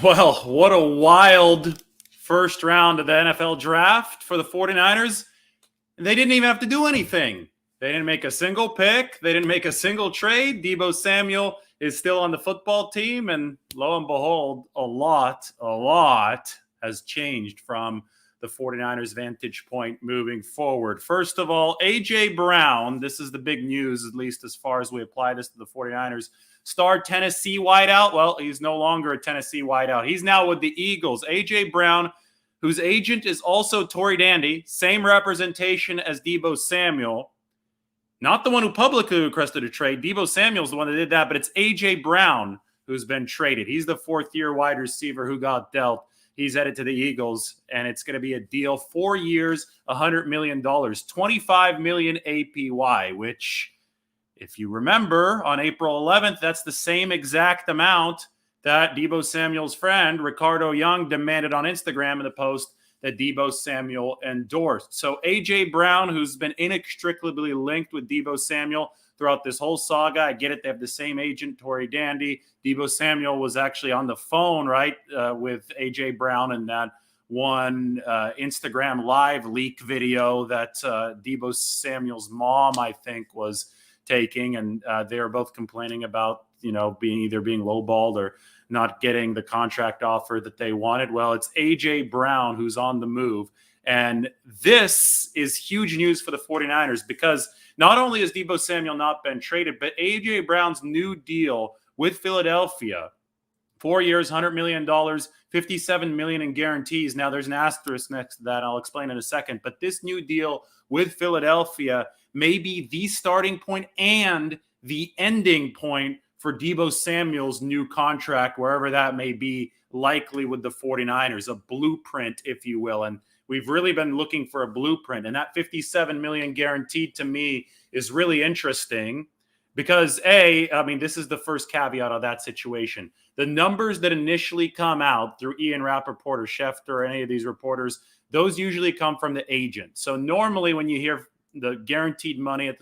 Well, what a wild first round of the NFL draft for the 49ers. They didn't even have to do anything. They didn't make a single pick. They didn't make a single trade. Deebo Samuel is still on the football team. And lo and behold, a lot has changed from the 49ers' vantage point moving forward. First of all, A.J. Brown, this is the big news, at least as far as we apply this to the 49ers. Star Tennessee wideout. Well, he's no longer a Tennessee wideout. He's now with the Eagles. A.J. Brown, whose agent is also Tory Dandy, same representation as Deebo Samuel. Not the one who publicly requested a trade. Deebo Samuel's the one that did that, but it's A.J. Brown who's been traded. He's the fourth-year wide receiver who got dealt. He's headed to the Eagles, and it's going to be a deal, 4 years, $100 million, $25 million APY, which, if you remember, on April 11th, that's the same exact amount that Deebo Samuel's friend, Ricardo Young, demanded on Instagram in the post that Deebo Samuel endorsed. So A.J. Brown, who's been inextricably linked with Deebo Samuel throughout this whole saga, I get it, they have the same agent, Tory Dandy. Deebo Samuel was actually on the phone, right, with A.J. Brown in that one Instagram live leak video that Deebo Samuel's mom, I think, was taking, and they were both complaining about, being lowballed or not getting the contract offer that they wanted. Well, it's A.J. Brown who's on the move. And this is huge news for the 49ers because not only has Deebo Samuel not been traded, but A.J. Brown's new deal with Philadelphia, 4 years, $100 million, $57 million in guarantees. Now, there's an asterisk next to that. I'll explain in a second. But this new deal with Philadelphia may be the starting point and the ending point for Deebo Samuel's new contract, wherever that may be, likely with the 49ers, a blueprint, if you will. And we've really been looking for a blueprint. And that $57 million guaranteed to me is really interesting because, this is the first caveat of that situation. The numbers that initially come out through Ian Rappaport or Schefter or any of these reporters, those usually come from the agent. So normally when you hear the guaranteed money at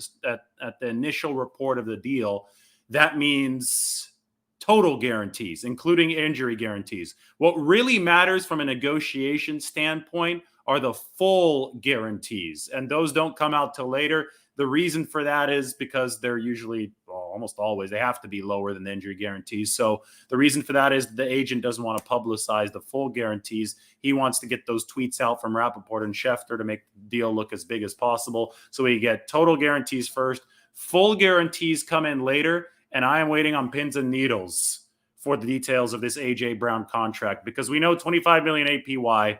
the initial report of the deal, that means total guarantees, including injury guarantees. What really matters from a negotiation standpoint are the full guarantees, and those don't come out till later. The reason for that is because they're usually, almost always, they have to be lower than the injury guarantees. So the reason for that is the agent doesn't want to publicize the full guarantees. He wants to get those tweets out from Rappaport and Schefter to make the deal look as big as possible. So we get total guarantees first, full guarantees come in later, and I am waiting on pins and needles for the details of this A.J. Brown contract because we know $25 million APY,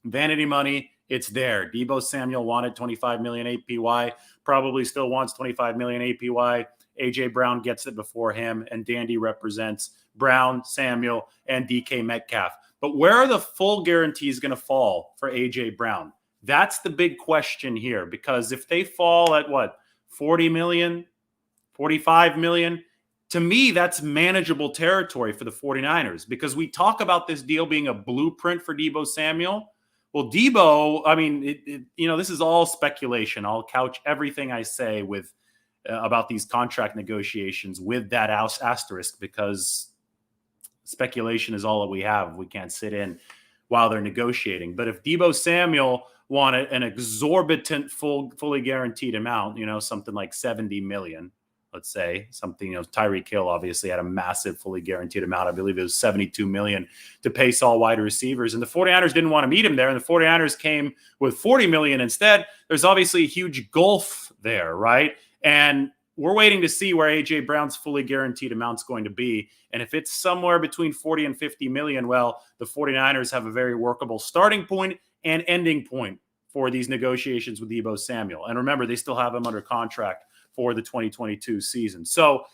vanity money, it's there. Deebo Samuel wanted $25 million APY, probably still wants $25 million APY. A.J. Brown gets it before him, and Dandy represents Brown, Samuel, and DK Metcalf. But where are the full guarantees going to fall for A.J. Brown? That's the big question here, because if they fall at what, 40 million, 45 million, to me, that's manageable territory for the 49ers because we talk about this deal being a blueprint for Deebo Samuel. Well, Deebo, this is all speculation. I'll couch everything I say with about these contract negotiations with that asterisk because speculation is all that we have. We can't sit in while they're negotiating. But if Deebo Samuel wanted an exorbitant, fully guaranteed amount, something like 70 million, let's say something, Tyreek Hill obviously had a massive fully guaranteed amount. I believe it was 72 million to pace all wide receivers. And the 49ers didn't want to meet him there. And the 49ers came with 40 million instead. There's obviously a huge gulf there, right? And we're waiting to see where A.J. Brown's fully guaranteed amount's going to be. And if it's somewhere between 40 and 50 million, well, the 49ers have a very workable starting point and ending point for these negotiations with Deebo Samuel. And remember, they still have him under contract for the 2022 season. So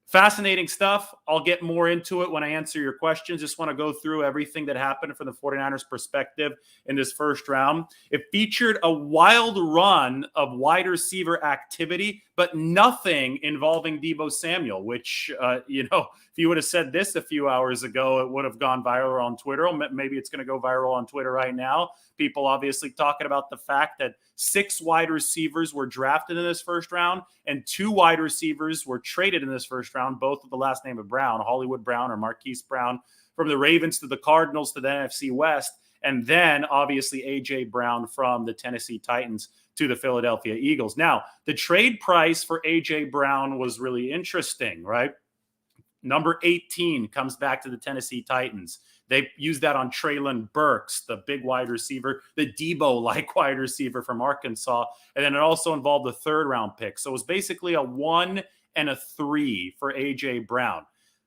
fascinating stuff. I'll get more into it when I answer your questions. Just want to go through everything that happened from the 49ers perspective in this first round. It featured a wild run of wide receiver activity, but nothing involving Deebo Samuel, which, if you would have said this a few hours ago, it would have gone viral on Twitter. Maybe it's going to go viral on Twitter right now. People obviously talking about the fact that 6 wide receivers were drafted in this first round and 2 wide receivers were traded in this first round, both with the last name of Brown, Hollywood Brown or Marquise Brown, from the Ravens to the Cardinals to the NFC West, and then obviously A.J. Brown from the Tennessee Titans to the Philadelphia Eagles. Now, the trade price for A.J. Brown was really interesting, right? Number 18 comes back to the Tennessee Titans. They used that on Treylon Burks, the big wide receiver, the Deebo-like wide receiver from Arkansas. And then it also involved a third-round pick. So it was basically a 1 and a 3 for A.J. Brown.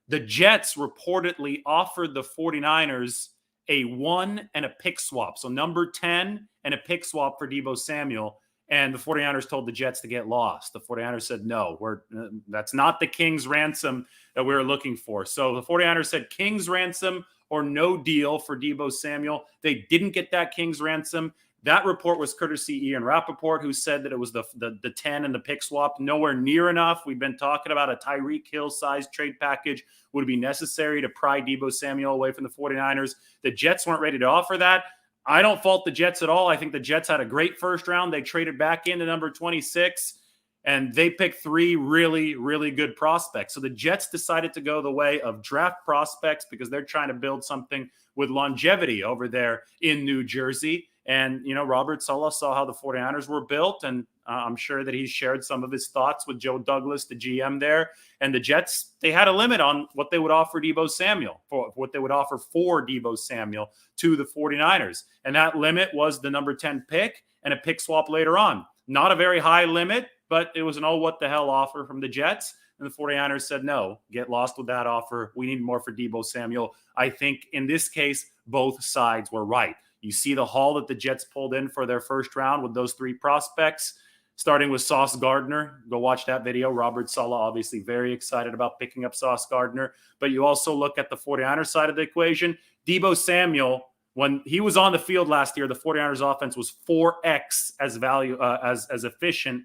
The Jets reportedly offered the 49ers a 1 and a pick swap. So number 10 and a pick swap for Deebo Samuel. And the 49ers told the Jets to get lost. The 49ers said, no, that's not the King's ransom that we were looking for. So the 49ers said King's ransom or no deal for Deebo Samuel. They didn't get that King's ransom. That report was courtesy Ian Rappaport, who said that it was the 10 and the pick swap. Nowhere near enough. We've been talking about a Tyreek Hill-sized trade package would be necessary to pry Deebo Samuel away from the 49ers. The Jets weren't ready to offer that. I don't fault the Jets at all. I think the Jets had a great first round. They traded back into number 26, and they picked 3 really, really good prospects. So the Jets decided to go the way of draft prospects because they're trying to build something with longevity over there in New Jersey. And, Robert Saleh saw how the 49ers were built, and I'm sure that he shared some of his thoughts with Joe Douglas, the GM there. And the Jets, they had a limit on what they would offer Deebo Samuel, for what they would offer for Deebo Samuel to the 49ers. And that limit was the number 10 pick and a pick swap later on. Not a very high limit, but it was an what the hell offer from the Jets. And the 49ers said, no, get lost with that offer. We need more for Deebo Samuel. I think in this case, both sides were right. You see the haul that the Jets pulled in for their first round with those 3 prospects, starting with Sauce Gardner. Go watch that video. Robert Saleh obviously very excited about picking up Sauce Gardner. But you also look at the 49ers side of the equation. Deebo Samuel, when he was on the field last year, the 49ers offense was 4x as efficient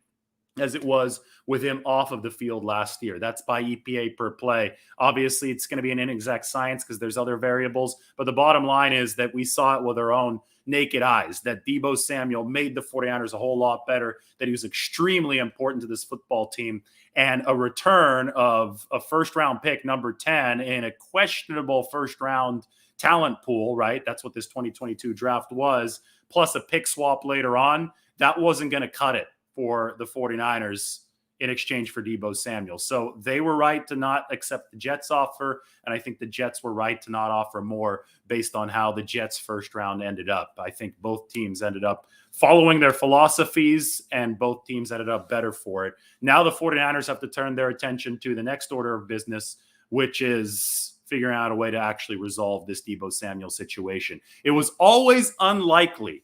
as it was with him off of the field last year. That's by EPA per play. Obviously, it's going to be an inexact science because there's other variables. But the bottom line is that we saw it with our own naked eyes, that Deebo Samuel made the 49ers a whole lot better, that he was extremely important to this football team. And a return of a first-round pick, number 10, in a questionable first-round talent pool, right? That's what this 2022 draft was, plus a pick swap later on. That wasn't going to cut it for the 49ers in exchange for Deebo Samuel. So they were right to not accept the Jets offer, and I think the Jets were right to not offer more based on how the Jets' first round ended up. I think both teams ended up following their philosophies, and both teams ended up better for it. Now the 49ers have to turn their attention to the next order of business, which is figuring out a way to actually resolve this Deebo Samuel situation. It was always unlikely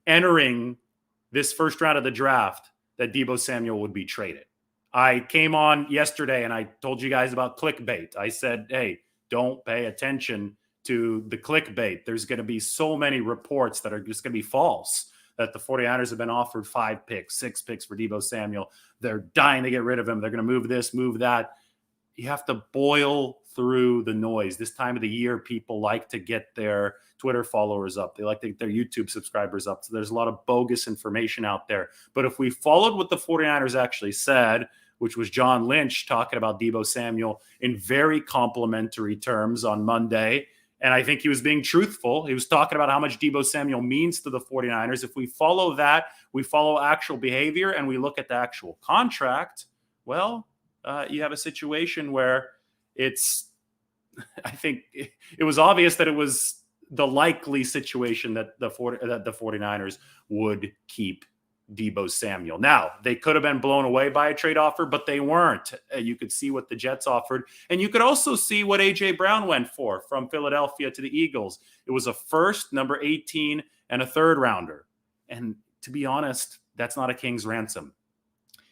entering this first round of the draft that Deebo Samuel would be traded. I came on yesterday and I told you guys about clickbait. I said, hey, don't pay attention to the clickbait. There's going to be so many reports that are just going to be false, that the 49ers have been offered 5 picks, 6 picks for Deebo Samuel. They're dying to get rid of him. They're going to move this, move that. You have to boil through the noise. This time of the year, people like to get their Twitter followers up. They like to get their YouTube subscribers up. So there's a lot of bogus information out there. But if we followed what the 49ers actually said, which was John Lynch talking about Deebo Samuel in very complimentary terms on Monday, and I think he was being truthful. He was talking about how much Deebo Samuel means to the 49ers. If we follow that, we follow actual behavior, and we look at the actual contract, well, you have a situation where I think it was obvious that it was the likely situation that the 49ers would keep Deebo Samuel. Now, they could have been blown away by a trade offer, but they weren't. You could see what the Jets offered, and you could also see what A.J. Brown went for from Philadelphia to the Eagles. It was a first, number 18, and a third rounder. And to be honest, that's not a king's ransom.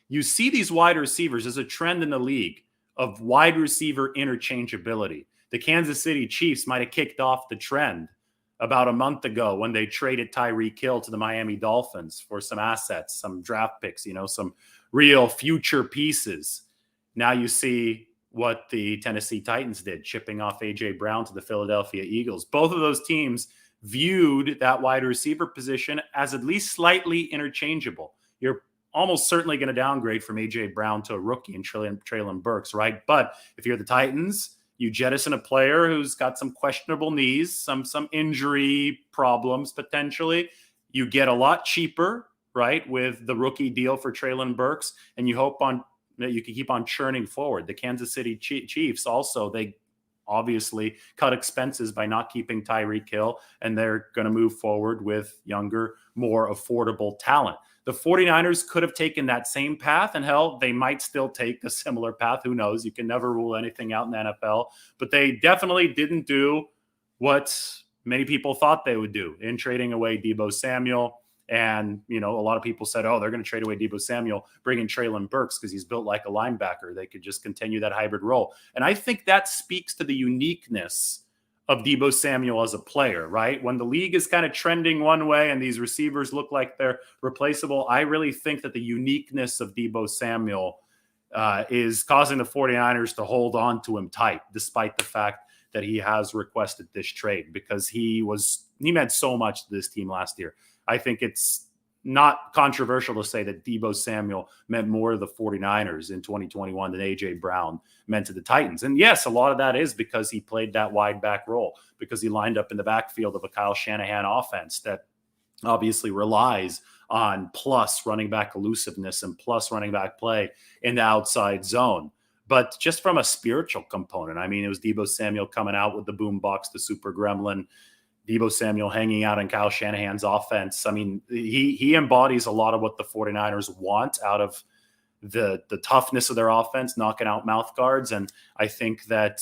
You see these wide receivers as a trend in the league of wide receiver interchangeability. The Kansas City Chiefs might have kicked off the trend about a month ago when they traded Tyreek Hill to the Miami Dolphins for some assets, some draft picks, some real future pieces. Now you see what the Tennessee Titans did, shipping off A.J. Brown to the Philadelphia Eagles. Both of those teams viewed that wide receiver position as at least slightly interchangeable. You're almost certainly going to downgrade from A.J. Brown to a rookie in Treylon Burks, right? But if you're the Titans, You jettison a player who's got some questionable knees, some injury problems potentially. You get a lot cheaper, right, with the rookie deal for Treylon Burks, and you hope that you can keep on churning forward. The Kansas City Chiefs also, they obviously cut expenses by not keeping Tyreek Hill, and they're going to move forward with younger, more affordable talent. The 49ers could have taken that same path, and hell, they might still take a similar path. Who knows? You can never rule anything out in the NFL, but they definitely didn't do what many people thought they would do in trading away Deebo Samuel. And, a lot of people said, oh, they're going to trade away Deebo Samuel, bring in Treylon Burks because he's built like a linebacker. They could just continue that hybrid role. And I think that speaks to the uniqueness of Deebo Samuel as a player, right? When the league is kind of trending one way and these receivers look like they're replaceable, I really think that the uniqueness of Deebo Samuel is causing the 49ers to hold on to him tight, despite the fact that he has requested this trade, because he meant so much to this team last year. I think it's not controversial to say that Deebo Samuel meant more to the 49ers in 2021 than A.J. Brown meant to the Titans. And yes, a lot of that is because he played that wide back role, because he lined up in the backfield of a Kyle Shanahan offense that obviously relies on plus running back elusiveness and plus running back play in the outside zone. But just from a spiritual component, I mean, it was Deebo Samuel coming out with the boombox, the super gremlin, Deebo Samuel hanging out in Kyle Shanahan's offense. I mean, he embodies a lot of what the 49ers want out of the toughness of their offense, knocking out mouth guards. And I think that,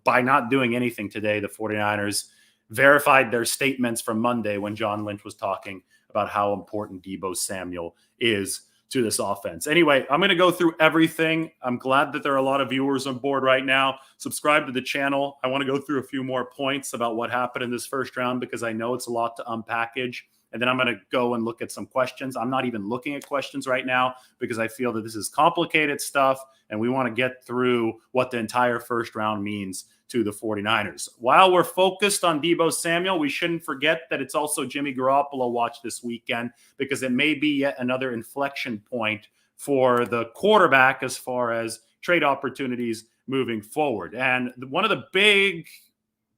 by not doing anything today, the 49ers verified their statements from Monday when John Lynch was talking about how important Deebo Samuel is to this offense. Anyway, I'm going to go through everything. I'm glad that there are a lot of viewers on board right now. Subscribe to the channel. I want to go through a few more points about what happened in this first round, because I know it's a lot to unpackage. And then I'm going to go and look at some questions. I'm not even looking at questions right now because I feel that this is complicated stuff, and we want to get through what the entire first round means to the 49ers. While we're focused on Deebo Samuel, we shouldn't forget that it's also Jimmy Garoppolo watch this weekend, because it may be yet another inflection point for the quarterback as far as trade opportunities moving forward. And one of the big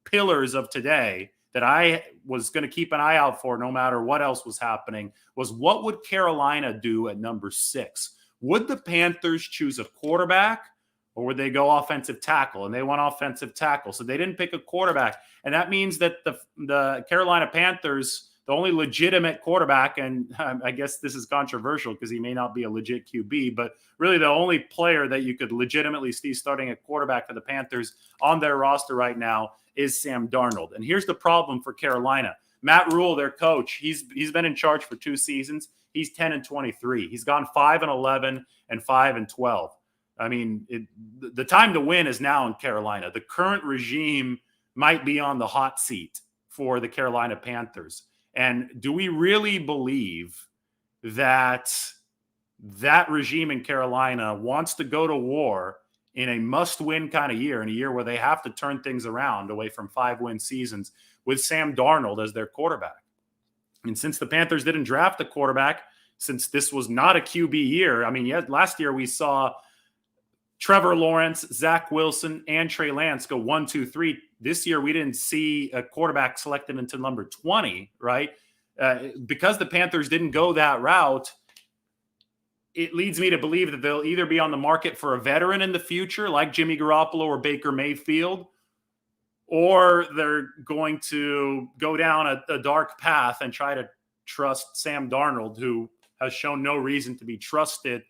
pillars of today that I was going to keep an eye out for no matter what else was happening was, what would Carolina do at number 6? Would the Panthers choose a quarterback, or would they go offensive tackle? And they went offensive tackle. So they didn't pick a quarterback. And that means that the Carolina Panthers, the only legitimate quarterback, and I guess this is controversial because he may not be a legit QB, but really the only player that you could legitimately see starting at quarterback for the Panthers on their roster right now is Sam Darnold. And here's the problem for Carolina. Matt Rule, their coach, he's been in charge for 2 seasons. He's 10-23. He's gone 5-11 and 5-12. I mean, the time to win is now in Carolina. The current regime might be on the hot seat for the Carolina Panthers. And do we really believe that that regime in Carolina wants to go to war in a must-win kind of year, in a year where they have to turn things around away from 5-win seasons with Sam Darnold as their quarterback? And since the Panthers didn't draft a quarterback, since this was not a QB year, I mean, last year we saw Trevor Lawrence, Zach Wilson, and Trey Lance go 1, 2, 3. This year, we didn't see a quarterback selected until number 20, right? Because the Panthers didn't go that route, it leads me to believe that they'll either be on the market for a veteran in the future, like Jimmy Garoppolo or Baker Mayfield, or they're going to go down a dark path and try to trust Sam Darnold, who has shown no reason to be trusted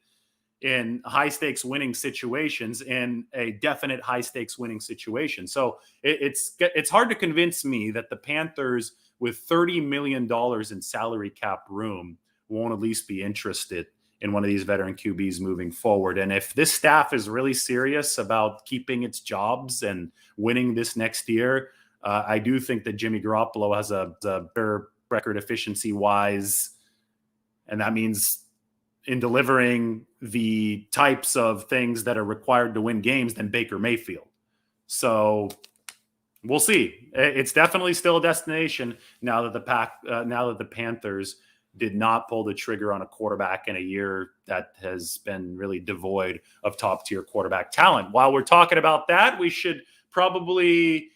in high-stakes winning situations, in a definite high-stakes winning situation. So it's hard to convince me that the Panthers, with $30 million in salary cap room, won't at least be interested in one of these veteran QBs moving forward. And if this staff is really serious about keeping its jobs and winning this next year, I do think that Jimmy Garoppolo has a better record efficiency-wise, and that means in delivering the types of things that are required to win games than Baker Mayfield. So we'll see. It's definitely still a destination now that the Panthers did not pull the trigger on a quarterback in a year that has been really devoid of top-tier quarterback talent. While we're talking about that, we should probably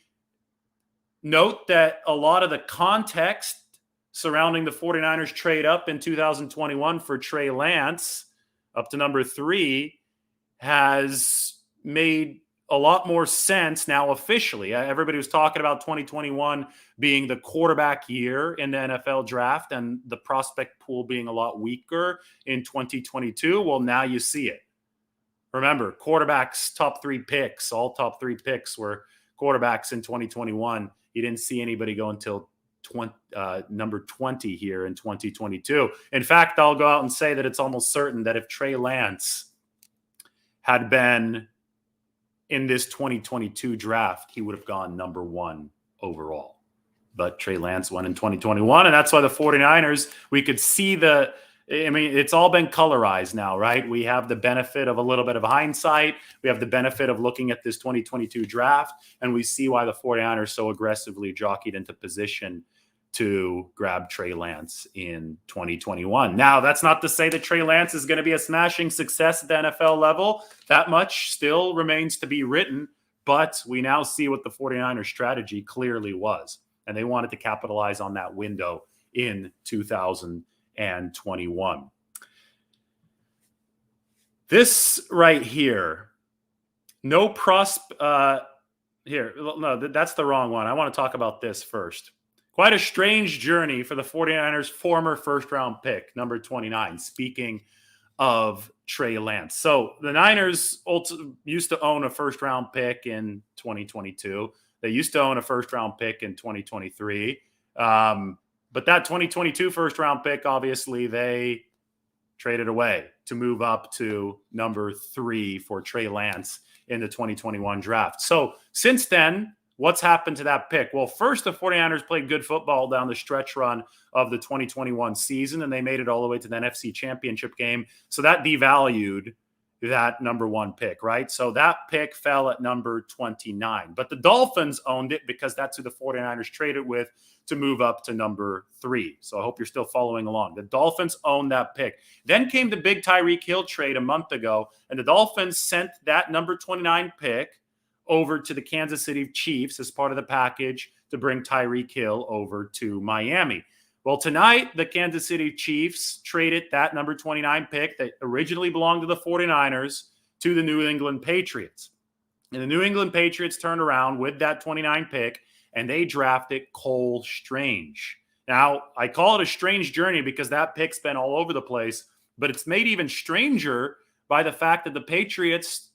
note that a lot of the context surrounding the 49ers trade up in 2021 for Trey Lance up to number 3 has made a lot more sense now officially. Everybody was talking about 2021 being the quarterback year in the NFL draft and the prospect pool being a lot weaker in 2022. Well, now you see it. Remember, quarterbacks, top 3 picks, all top 3 picks were quarterbacks in 2021. You didn't see anybody go until number 20 here in 2022. In fact, I'll go out and say that it's almost certain that if Trey Lance had been in this 2022 draft, he would have gone number 1 overall. But Trey Lance won in 2021, and that's why the 49ers, we could see it's all been colorized now, right? We have the benefit of a little bit of hindsight. We have the benefit of looking at this 2022 draft, and we see why the 49ers so aggressively jockeyed into position to grab Trey Lance in 2021. Now, that's not to say that Trey Lance is going to be a smashing success at the NFL level. That much still remains to be written, but we now see what the 49ers strategy clearly was, and they wanted to capitalize on that window in 2021. This right here, that's the wrong one. I want to talk about this first. Quite a strange journey for the 49ers' former first-round pick, number 29, speaking of Trey Lance. So the Niners used to own a first-round pick in 2022. They used to own a first-round pick in 2023. But that 2022 first-round pick, obviously, they traded away to move up to number 3 for Trey Lance in the 2021 draft. So since then, what's happened to that pick? Well, first, the 49ers played good football down the stretch run of the 2021 season, and they made it all the way to the NFC Championship game. So that devalued that number 1 pick, right? So that pick fell at number 29. But the Dolphins owned it because that's who the 49ers traded with to move up to number 3. So I hope you're still following along. The Dolphins owned that pick. Then came the big Tyreek Hill trade a month ago, and the Dolphins sent that number 29 pick over to the Kansas City Chiefs as part of the package to bring Tyreek Hill over to Miami. Well, tonight, the Kansas City Chiefs traded that number 29 pick that originally belonged to the 49ers to the New England Patriots. And the New England Patriots turned around with that 29 pick, and they drafted Cole Strange. Now, I call it a strange journey because that pick's been all over the place, but it's made even stranger by the fact that the Patriots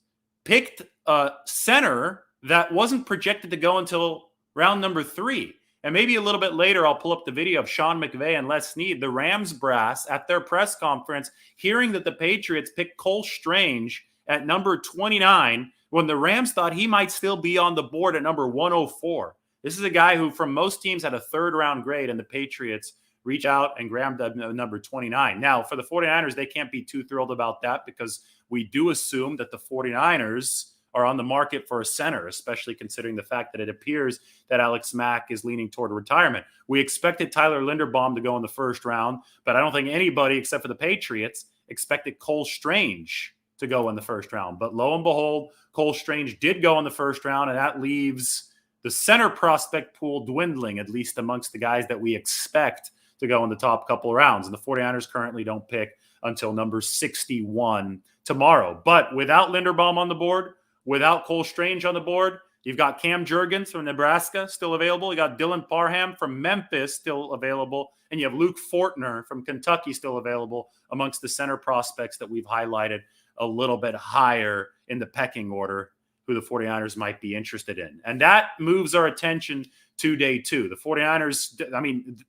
picked a center that wasn't projected to go until round number 3. And maybe a little bit later, I'll pull up the video of Sean McVay and Les Snead, the Rams brass, at their press conference, hearing that the Patriots picked Cole Strange at number 29 when the Rams thought he might still be on the board at number 104. This is a guy who, from most teams, had a 3rd-round grade, and the Patriots reach out and grab number 29. Now, for the 49ers, they can't be too thrilled about that because we do assume that the 49ers are on the market for a center, especially considering the fact that it appears that Alex Mack is leaning toward retirement. We expected Tyler Linderbaum to go in the 1st round, but I don't think anybody except for the Patriots expected Cole Strange to go in the 1st round. But lo and behold, Cole Strange did go in the 1st round, and that leaves the center prospect pool dwindling, at least amongst the guys that we expect to go in the top couple of rounds. And the 49ers currently don't pick until number 61 tomorrow. But without Linderbaum on the board, without Cole Strange on the board, you've got Cam Jurgens from Nebraska still available. You got Dylan Parham from Memphis still available. And you have Luke Fortner from Kentucky still available amongst the center prospects that we've highlighted a little bit higher in the pecking order who the 49ers might be interested in. And that moves our attention to day 2. The 49ers,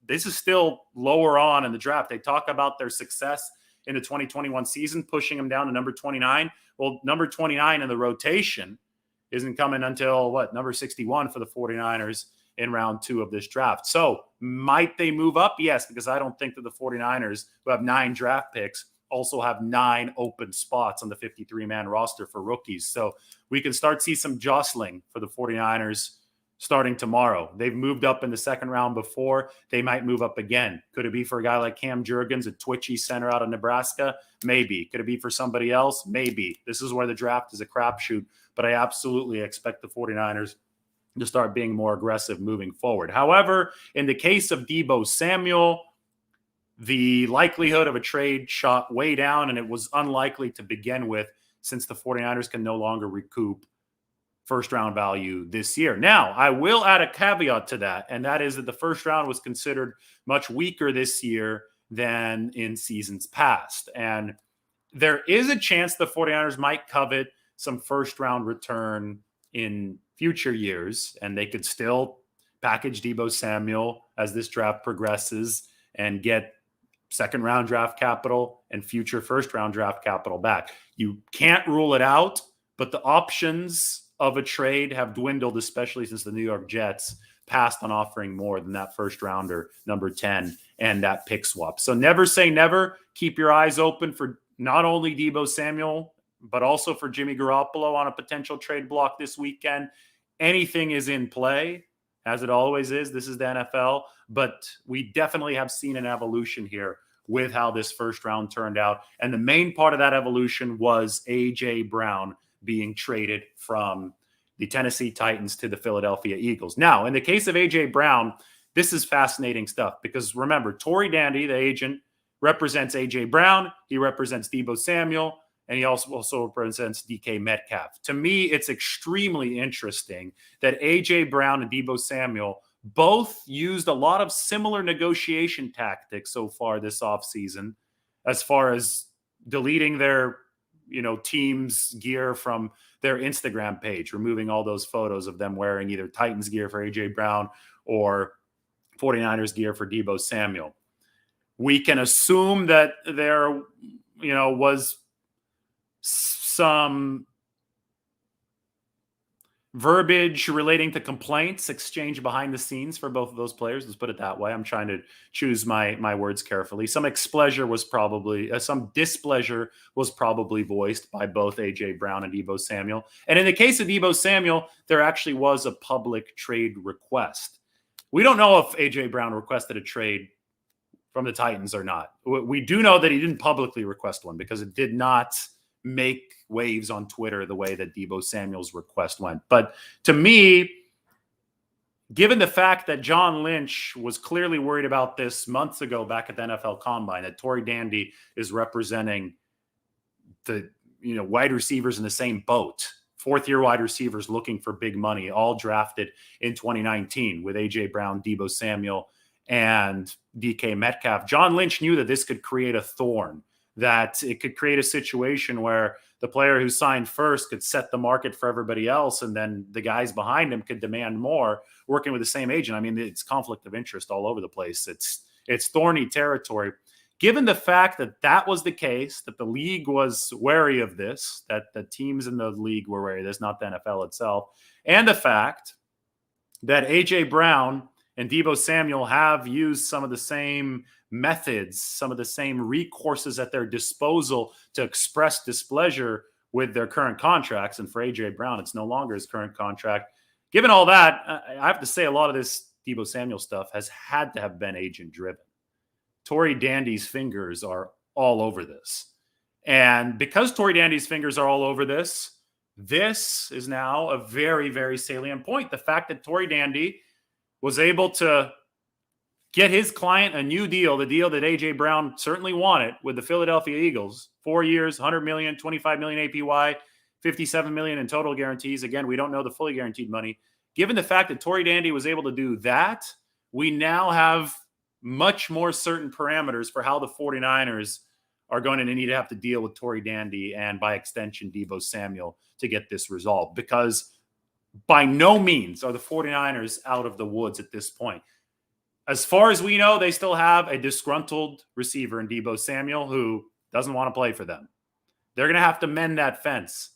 this is still lower on in the draft. They talk about their success in the 2021 season, pushing them down to number 29. Well, number 29 in the rotation isn't coming until, number 61 for the 49ers in round 2 of this draft. So might they move up? Yes, because I don't think that the 49ers, who have 9 draft picks, also have 9 open spots on the 53-man roster for rookies. So we can start to see some jostling for the 49ers starting tomorrow. They've moved up in the 2nd round before. They might move up again. Could it be for a guy like Cam Jurgens, a twitchy center out of Nebraska? Maybe. Could it be for somebody else? Maybe. This is where the draft is a crapshoot, but I absolutely expect the 49ers to start being more aggressive moving forward. However, in the case of Deebo Samuel, the likelihood of a trade shot way down, and it was unlikely to begin with since the 49ers can no longer recoup first round value this year. Now, I will add a caveat to that, and that is that the first round was considered much weaker this year than in seasons past. And there is a chance the 49ers might covet some first round return in future years, and they could still package Deebo Samuel as this draft progresses and get second round draft capital and future first round draft capital back. You can't rule it out, but the options of a trade have dwindled, especially since the New York Jets passed on offering more than that first rounder, number 10, and that pick swap. So never say never. Keep your eyes open for not only Deebo Samuel, but also for Jimmy Garoppolo on a potential trade block this weekend. Anything is in play, as it always is. This is the NFL, but we definitely have seen an evolution here with how this first round turned out. And the main part of that evolution was A.J. Brown being traded from the Tennessee Titans to the Philadelphia Eagles. Now, in the case of A.J. Brown, this is fascinating stuff because remember, Tory Dandy, the agent, represents A.J. Brown. He represents Deebo Samuel, and he also represents DK Metcalf. To me, it's extremely interesting that A.J. Brown and Deebo Samuel both used a lot of similar negotiation tactics so far this offseason, as far as deleting their team's gear from their Instagram page, removing all those photos of them wearing either Titans gear for A.J. Brown or 49ers gear for Deebo Samuel. We can assume that there, was some verbiage relating to complaints exchanged behind the scenes for both of those players. Let's put it that way. I'm trying to choose my words carefully. Some displeasure was probably voiced by both A.J. Brown and Deebo Samuel. And in the case of Deebo Samuel, there actually was a public trade request. We don't know if A.J. Brown requested a trade from the Titans or not. We do know that he didn't publicly request one because it did not make waves on Twitter the way that Deebo Samuel's request went. But to me, given the fact that John Lynch was clearly worried about this months ago back at the NFL Combine, that Tory Dandy is representing the wide receivers in the same boat, fourth-year wide receivers looking for big money, all drafted in 2019 with A.J. Brown, Deebo Samuel, and DK Metcalf. John Lynch knew that this could create a thorn, that it could create a situation where the player who signed first could set the market for everybody else, and then the guys behind him could demand more working with the same agent. I mean, it's conflict of interest all over the place. It's thorny territory. Given the fact that that was the case, that the league was wary of this, that the teams in the league were wary of this, not the NFL itself, and the fact that A.J. Brown and Deebo Samuel have used some of the same methods, some of the same recourses at their disposal to express displeasure with their current contracts. And for A.J. Brown, it's no longer his current contract. Given all that, I have to say a lot of this Deebo Samuel stuff has had to have been agent-driven. Tory Dandy's fingers are all over this. And because Tory Dandy's fingers are all over this is now a very, very salient point. The fact that Tory Dandy was able to get his client a new deal, the deal that A.J. Brown certainly wanted with the Philadelphia Eagles, 4 years, $100 million, $25 million APY, $57 million in total guarantees. Again, we don't know the fully guaranteed money. Given the fact that Tory Dandy was able to do that, we now have much more certain parameters for how the 49ers are going to need to have to deal with Tory Dandy and, by extension, Deebo Samuel to get this resolved. Because by no means are the 49ers out of the woods at this point. As far as we know, they still have a disgruntled receiver in Deebo Samuel who doesn't want to play for them. They're going to have to mend that fence.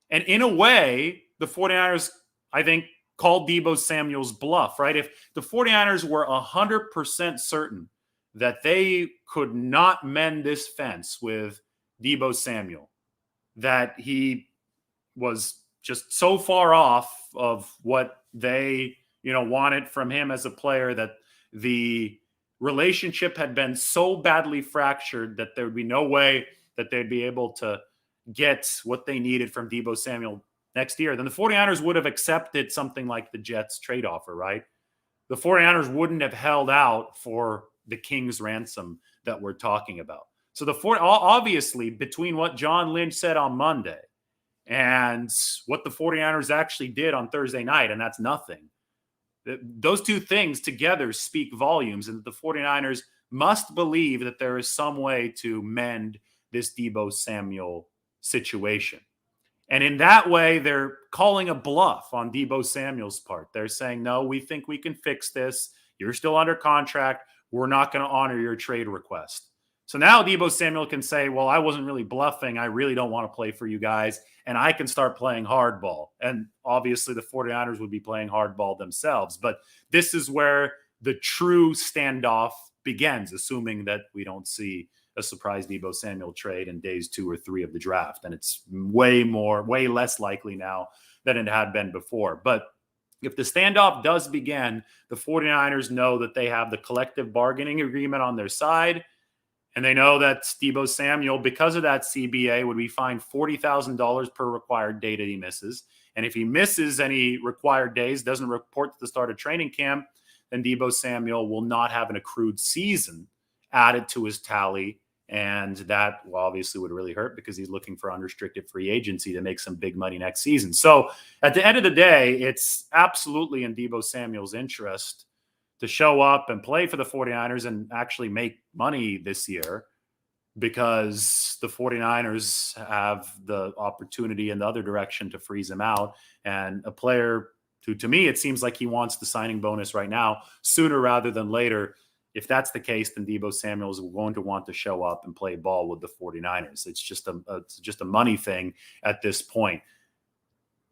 And in a way, the 49ers, I think, called Deebo Samuel's bluff, right? If the 49ers were 100% certain that they could not mend this fence with Deebo Samuel, that he was just so far off of what they, wanted from him as a player, that the relationship had been so badly fractured that there would be no way that they'd be able to get what they needed from Deebo Samuel next year, then the 49ers would have accepted something like the Jets trade offer, right? The 49ers wouldn't have held out for the King's ransom that we're talking about. So obviously, between what John Lynch said on Monday and what the 49ers actually did on Thursday night, and that's nothing, those two things together speak volumes, and the 49ers must believe that there is some way to mend this Deebo Samuel situation. And in that way, they're calling a bluff on Deebo Samuel's part. They're saying, no, we think we can fix this. You're still under contract. We're not going to honor your trade request. So now Deebo Samuel can say, well, I wasn't really bluffing. I really don't want to play for you guys. And I can start playing hardball. And obviously the 49ers would be playing hardball themselves. But this is where the true standoff begins, assuming that we don't see a surprise Deebo Samuel trade in days 2 or 3 of the draft. And it's way less likely now than it had been before. But if the standoff does begin, the 49ers know that they have the collective bargaining agreement on their side. And they know that Deebo Samuel, because of that CBA, would be fined $40,000 per required day that he misses. And if he misses any required days, doesn't report to the start of training camp, then Deebo Samuel will not have an accrued season added to his tally. And that obviously would really hurt because he's looking for unrestricted free agency to make some big money next season. So at the end of the day, it's absolutely in Deebo Samuel's interest to show up and play for the 49ers and actually make money this year, because the 49ers have the opportunity in the other direction to freeze him out. And a player who, to me, it seems like he wants the signing bonus right now, sooner rather than later. If that's the case, then Deebo Samuel is going to want to show up and play ball with the 49ers. It's just a money thing at this point.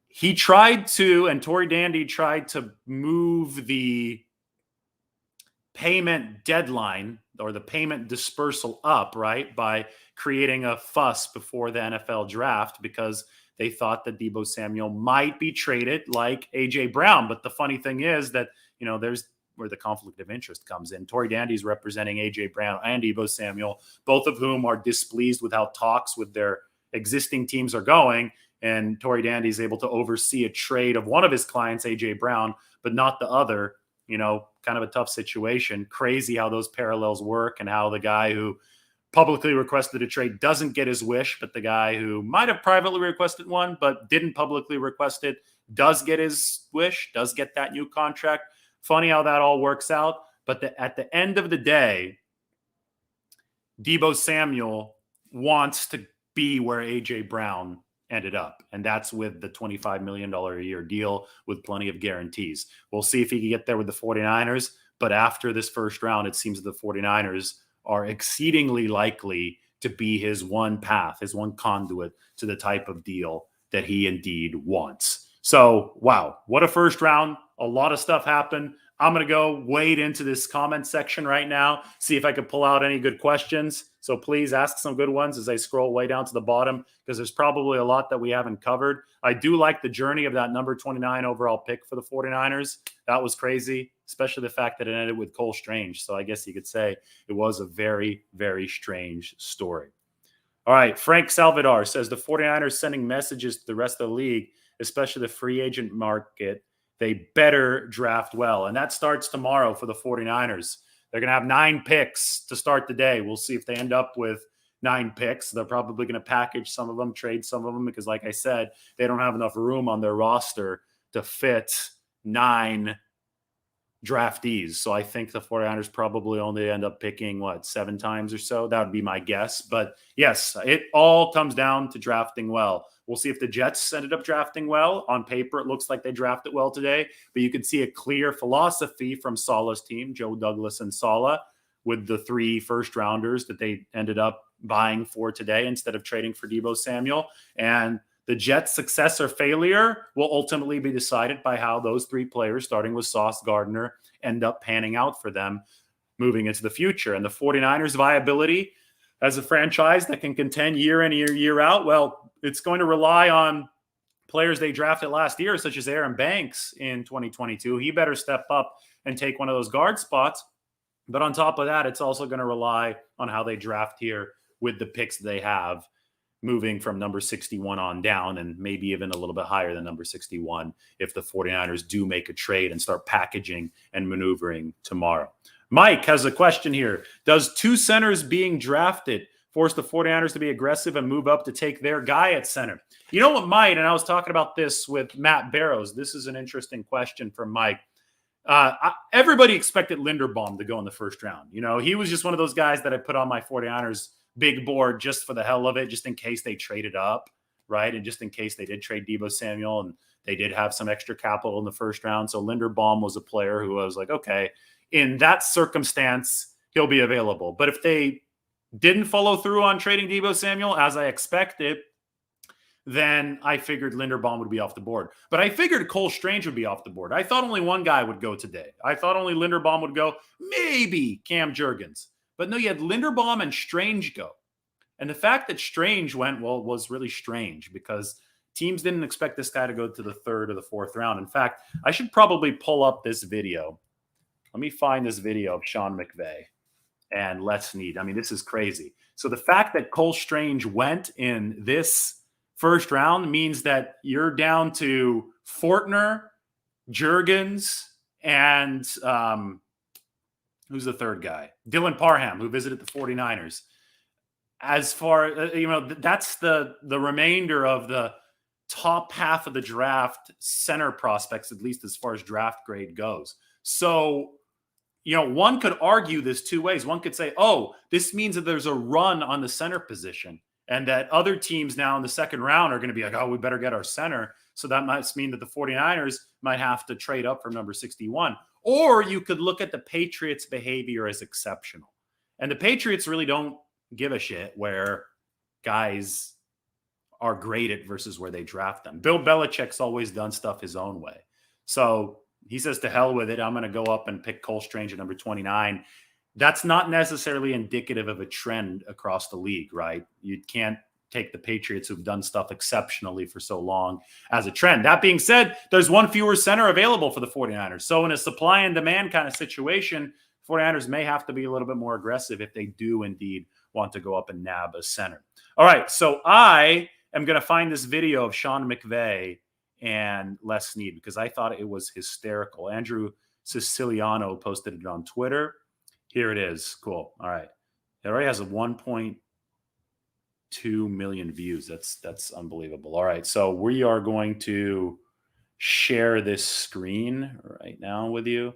He tried to, and Tory Dandy tried to move the payment deadline or the payment dispersal up, right, by creating a fuss before the NFL draft, because they thought that Deebo Samuel might be traded like A.J. Brown. But the funny thing is that, there's where the conflict of interest comes in. Tory Dandy's representing A.J. Brown and Deebo Samuel, both of whom are displeased with how talks with their existing teams are going. And Tory Dandy's able to oversee a trade of one of his clients, A.J. Brown, but not the other. Kind of a tough situation. Crazy how those parallels work, and how the guy who publicly requested a trade doesn't get his wish, but the guy who might have privately requested one but didn't publicly request it does get his wish, does get that new contract. Funny how that all works out. But at the end of the day, Deebo Samuel wants to be where A.J. Brown ended up, and that's with the $25 million a year deal with plenty of guarantees. We'll see if he can get there with the 49ers, but after this first round, it seems that the 49ers are exceedingly likely to be his one path, his one conduit to the type of deal that he indeed wants. So, wow, what a first round. A lot of stuff happened. I'm going to go wade into this comment section right now, see if I can pull out any good questions. So please ask some good ones as I scroll way down to the bottom, because there's probably a lot that we haven't covered. I do like the journey of that number 29 overall pick for the 49ers. That was crazy, especially the fact that it ended with Cole Strange. So I guess you could say it was a very, very strange story. All right, Frank Salvador says the 49ers sending messages to the rest of the league, especially the free agent market. They better draft well. And that starts tomorrow for the 49ers. They're going to have 9 picks to start the day. We'll see if they end up with 9 picks. They're probably going to package some of them, trade some of them, because like I said, they don't have enough room on their roster to fit 9 draftees. So I think the 49ers probably only end up picking, 7 times or so? That would be my guess. But yes, it all comes down to drafting well. We'll see if the Jets ended up drafting well. On paper, it looks like they drafted well today, but you can see a clear philosophy from Salah's team, Joe Douglas and Salah, with the 3 first-rounders that they ended up buying for today instead of trading for Deebo Samuel. And the Jets' success or failure will ultimately be decided by how those 3 players, starting with Sauce Gardner, end up panning out for them moving into the future. And the 49ers' viability as a franchise that can contend year in, year out, well, it's going to rely on players they drafted last year, such as Aaron Banks in 2022. He better step up and take one of those guard spots. But on top of that, it's also going to rely on how they draft here with the picks they have moving from number 61 on down, and maybe even a little bit higher than number 61 if the 49ers do make a trade and start packaging and maneuvering tomorrow. Mike has a question here. Does two centers being drafted force the 49ers to be aggressive and move up to take their guy at center? You know what might, and I was talking about this with Matt Barrows. This is an interesting question from Mike. Everybody expected Linderbaum to go in the first round. You know, he was just one of those guys that I put on my 49ers big board just for the hell of it, just in case they traded up, right? And just in case they did trade Deebo Samuel and they did have some extra capital in the first round. So Linderbaum was a player who I was like, okay, in that circumstance, he'll be available. But if they didn't follow through on trading Deebo Samuel, as I expected, then I figured Linderbaum would be off the board. But I figured Cole Strange would be off the board. I thought only one guy would go today. I thought only Linderbaum would go, maybe Cam Jurgens. But no, you had Linderbaum and Strange go. And the fact that Strange went, well, was really strange because teams didn't expect this guy to go to the third or the fourth round. In fact, I should probably pull up this video. Let me find this video of Sean McVay and Les Snead. I mean, this is crazy. So the fact that Cole Strange went in this first round means that you're down to Fortner, Jurgens, and who's the third guy? Dylan Parham, who visited the 49ers. As far, that's the remainder of the top half of the draft center prospects, at least as far as draft grade goes. So, one could argue this two ways. One could say, oh, this means that there's a run on the center position and that other teams now in the second round are going to be like, oh, we better get our center. So that might mean that the 49ers might have to trade up from number 61. Or you could look at the Patriots' behavior as exceptional. And the Patriots really don't give a shit where guys are graded versus where they draft them. Bill Belichick's always done stuff his own way. So he says, to hell with it. I'm going to go up and pick Cole Strange at number 29. That's not necessarily indicative of a trend across the league, right? You can't take the Patriots who've done stuff exceptionally for so long as a trend. That being said, there's one fewer center available for the 49ers. So in a supply and demand kind of situation, 49ers may have to be a little bit more aggressive if they do indeed want to go up and nab a center. All right, so I am going to find this video of Sean McVay and Les Snead because I thought it was hysterical. Andrew Siciliano posted it on Twitter. Here it is. Cool. All right. It already has a 1.2 million views. That's unbelievable. All right. So we are going to share this screen right now with you.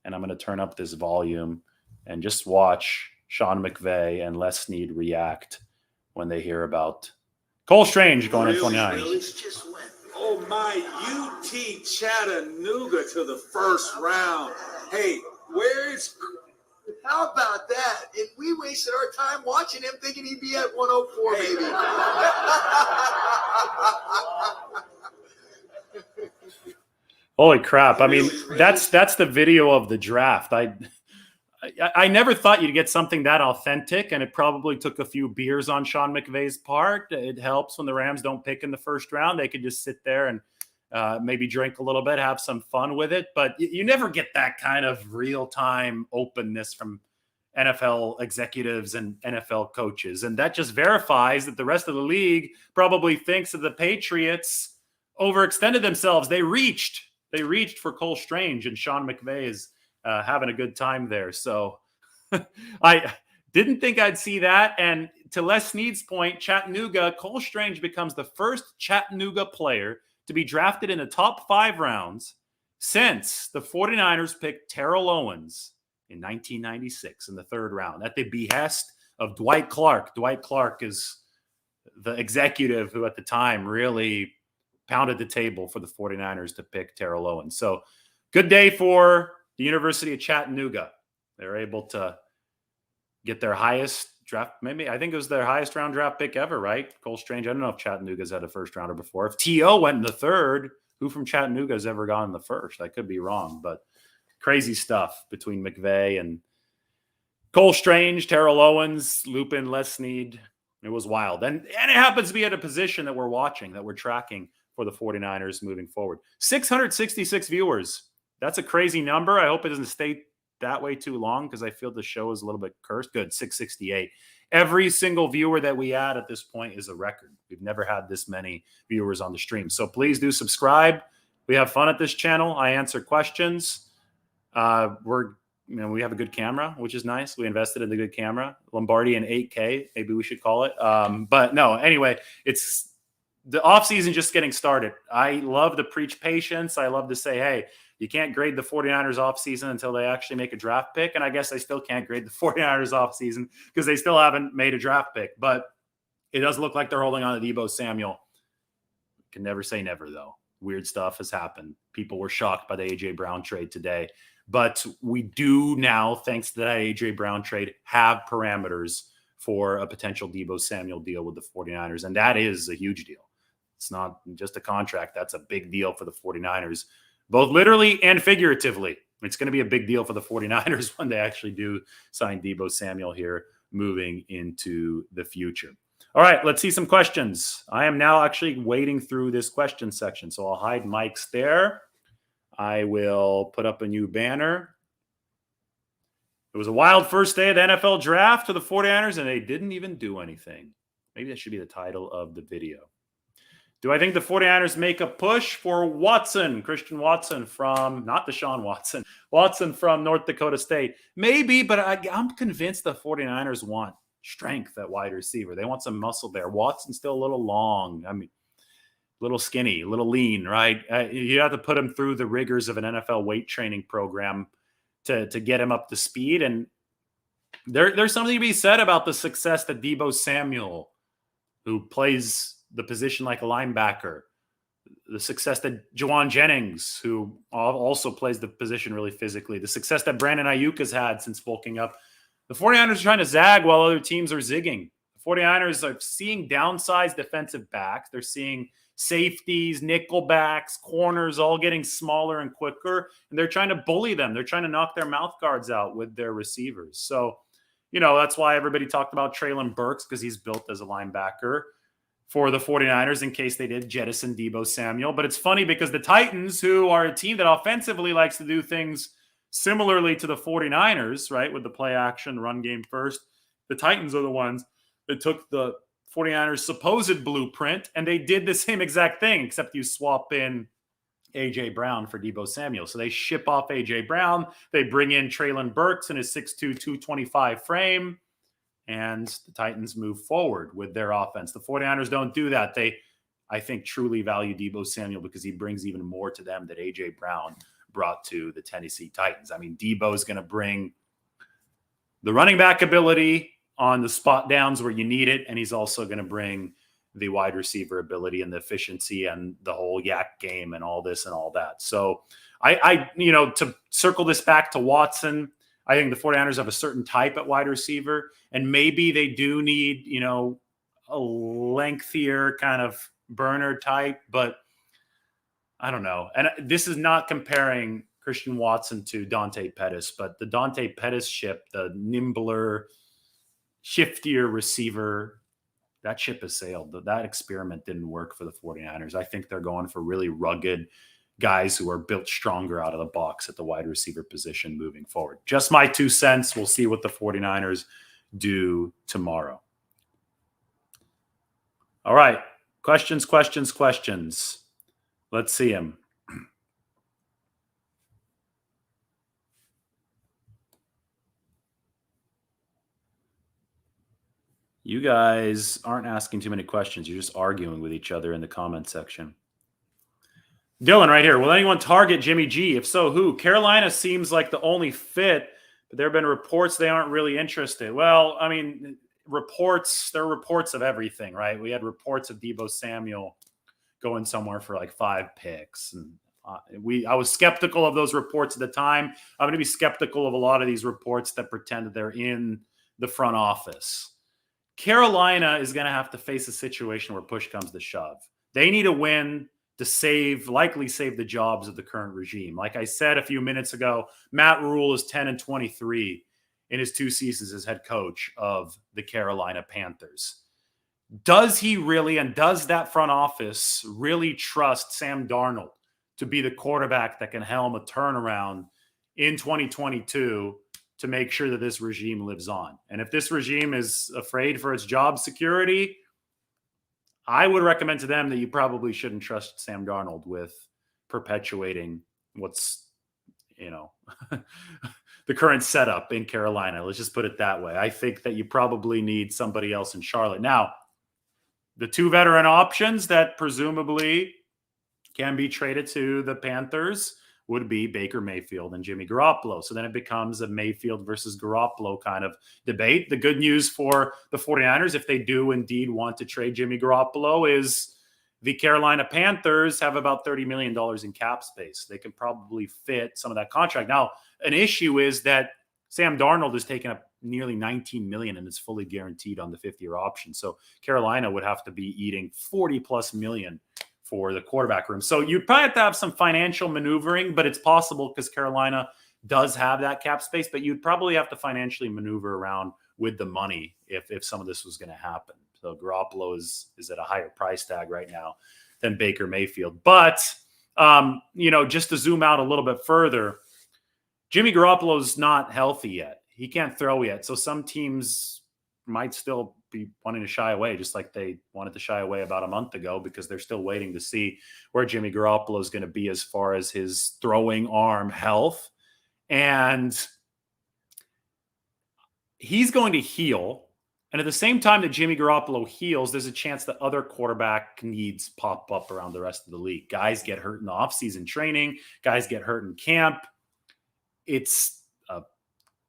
And I'm going to turn up this volume and just watch Sean McVay and Les Snead react when they hear about Cole Strange going at 29. Oh, my UT Chattanooga to the first round. Hey, where's... How about that? And we wasted our time watching him thinking he'd be at 104, maybe. Holy crap. I mean, that's the video of the draft. I never thought you'd get something that authentic, and it probably took a few beers on Sean McVay's part. It helps when the Rams don't pick in the first round. They could just sit there and maybe drink a little bit, have some fun with it. But you never get that kind of real-time openness from NFL executives and NFL coaches. And that just verifies that the rest of the league probably thinks that the Patriots overextended themselves. They reached for Cole Strange, and Sean McVay is having a good time there. So I didn't think I'd see that. And to Les Snead's point, Chattanooga, Cole Strange becomes the first Chattanooga player to be drafted in the top 5 rounds since the 49ers picked Terrell Owens in 1996 in the 3rd round at the behest of Dwight Clark. Dwight Clark is the executive who at the time really pounded the table for the 49ers to pick Terrell Owens. So good day for the University of Chattanooga. They're able to get their highest draft, maybe I think it was their highest round draft pick ever, right? Cole Strange. I don't know if Chattanooga's had a first rounder before. If T.O. went in the 3rd, who from Chattanooga has ever gone in the 1st? I could be wrong, but crazy stuff between McVay and Cole Strange, Terrell Owens, Lupin, Les Snead. It was wild. And it happens to be at a position that we're watching, that we're tracking for the 49ers moving forward. 666 viewers. That's a crazy number. I hope it doesn't stay that way too long because I feel the show is a little bit cursed. Good, 668. Every single viewer that we add at this point is a record. We've never had this many viewers on the stream. So please do subscribe. We have fun at this channel. I answer questions. We have a good camera, which is nice. We invested in the good camera. Lombardi in 8K, maybe we should call it. But no, anyway, it's the offseason just getting started. I love to preach patience. I love to say, hey, you can't grade the 49ers offseason until they actually make a draft pick. And I guess I still can't grade the 49ers offseason because they still haven't made a draft pick. But it does look like they're holding on to Deebo Samuel. Can never say never, though. Weird stuff has happened. People were shocked by the A.J. Brown trade today. But we do now, thanks to that A.J. Brown trade, have parameters for a potential Deebo Samuel deal with the 49ers. And that is a huge deal. It's not just a contract. That's a big deal for the 49ers, both literally and figuratively. It's going to be a big deal for the 49ers when they actually do sign Deebo Samuel here moving into the future. All right, let's see some questions. I am now actually wading through this question section. So I'll hide Mike's there. I will put up a new banner. It was a wild first day of the NFL draft to the 49ers, and they didn't even do anything. Maybe that should be the title of the video. Do I think the 49ers make a push for Watson, Christian Watson from, not Deshaun Watson, Watson from North Dakota State? Maybe, but I'm convinced the 49ers want strength at wide receiver. They want some muscle there. Watson's still a little long. I mean, a little skinny, a little lean, right? You have to put him through the rigors of an NFL weight training program to get him up to speed. And there's something to be said about the success that Deebo Samuel, who plays the position like a linebacker, the success that Juwan Jennings, who also plays the position really physically, the success that Brandon Ayuk has had since bulking up. The 49ers are trying to zag while other teams are zigging. The 49ers are seeing downsized defensive backs. They're seeing safeties, nickel backs, corners all getting smaller and quicker, and they're trying to bully them. They're trying to knock their mouth guards out with their receivers. So, that's why everybody talked about Treylon Burks, because he's built as a linebacker for the 49ers in case they did jettison Deebo Samuel. But it's funny because the Titans, who are a team that offensively likes to do things similarly to the 49ers, right, with the play action, run game first, the Titans are the ones that took the 49ers supposed blueprint, and they did the same exact thing, except you swap in A.J. Brown for Deebo Samuel. So they ship off A.J. Brown. They bring in Treylon Burks in his 6'2", 225 frame, and the Titans move forward with their offense. The 49ers don't do that. They, I think, truly value Deebo Samuel because he brings even more to them that A.J. Brown brought to the Tennessee Titans. I mean, Deebo is going to bring the running back ability on the spot downs where you need it, and he's also going to bring the wide receiver ability and the efficiency and the whole yak game and all this and all that. So I to circle this back to Watson, I think the 49ers have a certain type at wide receiver, and maybe they do need, a lengthier kind of burner type, but I don't know. And this is not comparing Christian Watson to Dante Pettis, but the Dante Pettis ship, the nimbler, shiftier receiver, that ship has sailed. That experiment didn't work for the 49ers. I think they're going for really rugged guys who are built stronger out of the box at the wide receiver position moving forward. Just my 2 cents. We'll see what the 49ers do tomorrow. All right. Questions. Let's see them. You guys aren't asking too many questions. You're just arguing with each other in the comment section. Dylan right here. Will anyone target Jimmy G? If so, who? Carolina seems like the only fit, but there have been reports they aren't really interested. Well, I mean, there are reports of everything, right? We had reports of Deebo Samuel going somewhere for like 5 picks. And I was skeptical of those reports at the time. I'm going to be skeptical of a lot of these reports that pretend that they're in the front office. Carolina is going to have to face a situation where push comes to shove. They need a win to likely save the jobs of the current regime. Like I said a few minutes ago, Matt Rule is 10-23 in his 2 seasons as head coach of the Carolina Panthers. Does he really, and does that front office really trust Sam Darnold to be the quarterback that can helm a turnaround in 2022 to make sure that this regime lives on. And if this regime is afraid for its job security, I would recommend to them that you probably shouldn't trust Sam Darnold with perpetuating what's, the current setup in Carolina. Let's just put it that way. I think that you probably need somebody else in Charlotte. Now, the two veteran options that presumably can be traded to the Panthers would be Baker Mayfield and Jimmy Garoppolo. So then it becomes a Mayfield versus Garoppolo kind of debate. The good news for the 49ers, if they do indeed want to trade Jimmy Garoppolo, is the Carolina Panthers have about $30 million in cap space. They can probably fit some of that contract. Now, an issue is that Sam Darnold has taken up nearly $19 million and is fully guaranteed on the 5th-year option. So Carolina would have to be eating $40+ million for the quarterback room. So you'd probably have to have some financial maneuvering, but it's possible because Carolina does have that cap space, but you'd probably have to financially maneuver around with the money if some of this was going to happen. So Garoppolo is at a higher price tag right now than Baker Mayfield. But, just to zoom out a little bit further, Jimmy Garoppolo's not healthy yet. He can't throw yet. So some teams might still be wanting to shy away, just like they wanted to shy away about a month ago, because they're still waiting to see where Jimmy Garoppolo is going to be as far as his throwing arm health. And he's going to heal. And at the same time that Jimmy Garoppolo heals, there's a chance that other quarterback needs pop up around the rest of the league. Guys get hurt in the offseason training. Guys get hurt in camp. It's a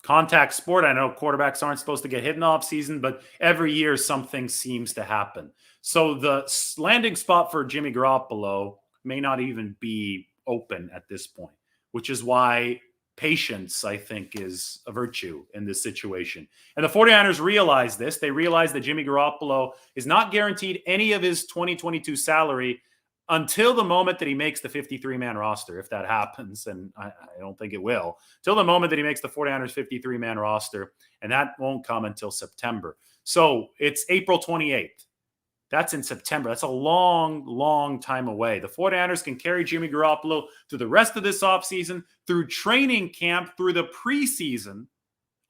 contact sport. I know quarterbacks aren't supposed to get hit in the offseason, but every year something seems to happen. So the landing spot for Jimmy Garoppolo may not even be open at this point, which is why patience, I think, is a virtue in this situation. And the 49ers realize this. They realize that Jimmy Garoppolo is not guaranteed any of his 2022 salary until the moment that he makes the 53-man roster, if that happens, and I don't think it will, till the moment that he makes the 49ers 53-man roster, and that won't come until September. So it's April 28th. That's in September. That's a long, long time away. The 49ers can carry Jimmy Garoppolo through the rest of this offseason, through training camp, through the preseason,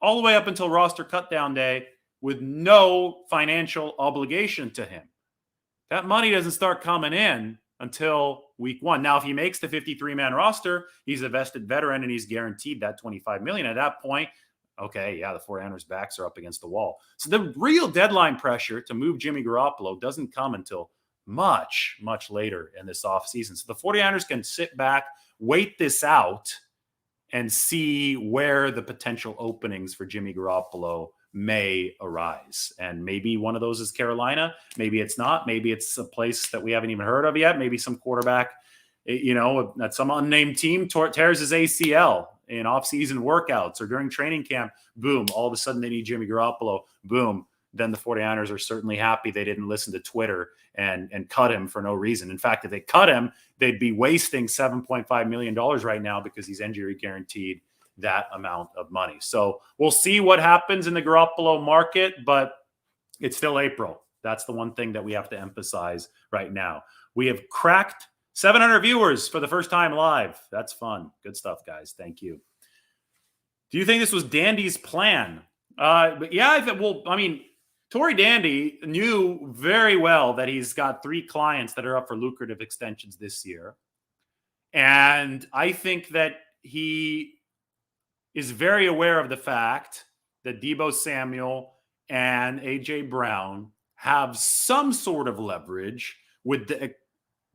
all the way up until roster cutdown day with no financial obligation to him. That money doesn't start coming in until week 1. Now, if he makes the 53-man roster, he's a vested veteran and he's guaranteed that $25 million. At that point, okay, yeah, the 49ers' backs are up against the wall. So the real deadline pressure to move Jimmy Garoppolo doesn't come until much, much later in this offseason. So the 49ers can sit back, wait this out, and see where the potential openings for Jimmy Garoppolo may arise. And maybe one of those is Carolina. Maybe it's not. Maybe it's a place that we haven't even heard of yet. Maybe some quarterback, at some unnamed team tears his ACL in off-season workouts or during training camp. Boom. All of a sudden they need Jimmy Garoppolo. Boom. Then the 49ers are certainly happy they didn't listen to Twitter and cut him for no reason. In fact, if they cut him, they'd be wasting $7.5 million right now because he's injury guaranteed that amount of money. So we'll see what happens in the Garoppolo market, but it's still April. That's the one thing that we have to emphasize right now. We have cracked 700 viewers for the first time live. That's fun. Good stuff, guys. Thank you. Do you think this was Dandy's plan? But yeah, Tory Dandy knew very well that he's got 3 clients that are up for lucrative extensions this year. And I think that he is very aware of the fact that Deebo Samuel and A.J. Brown have some sort of leverage with the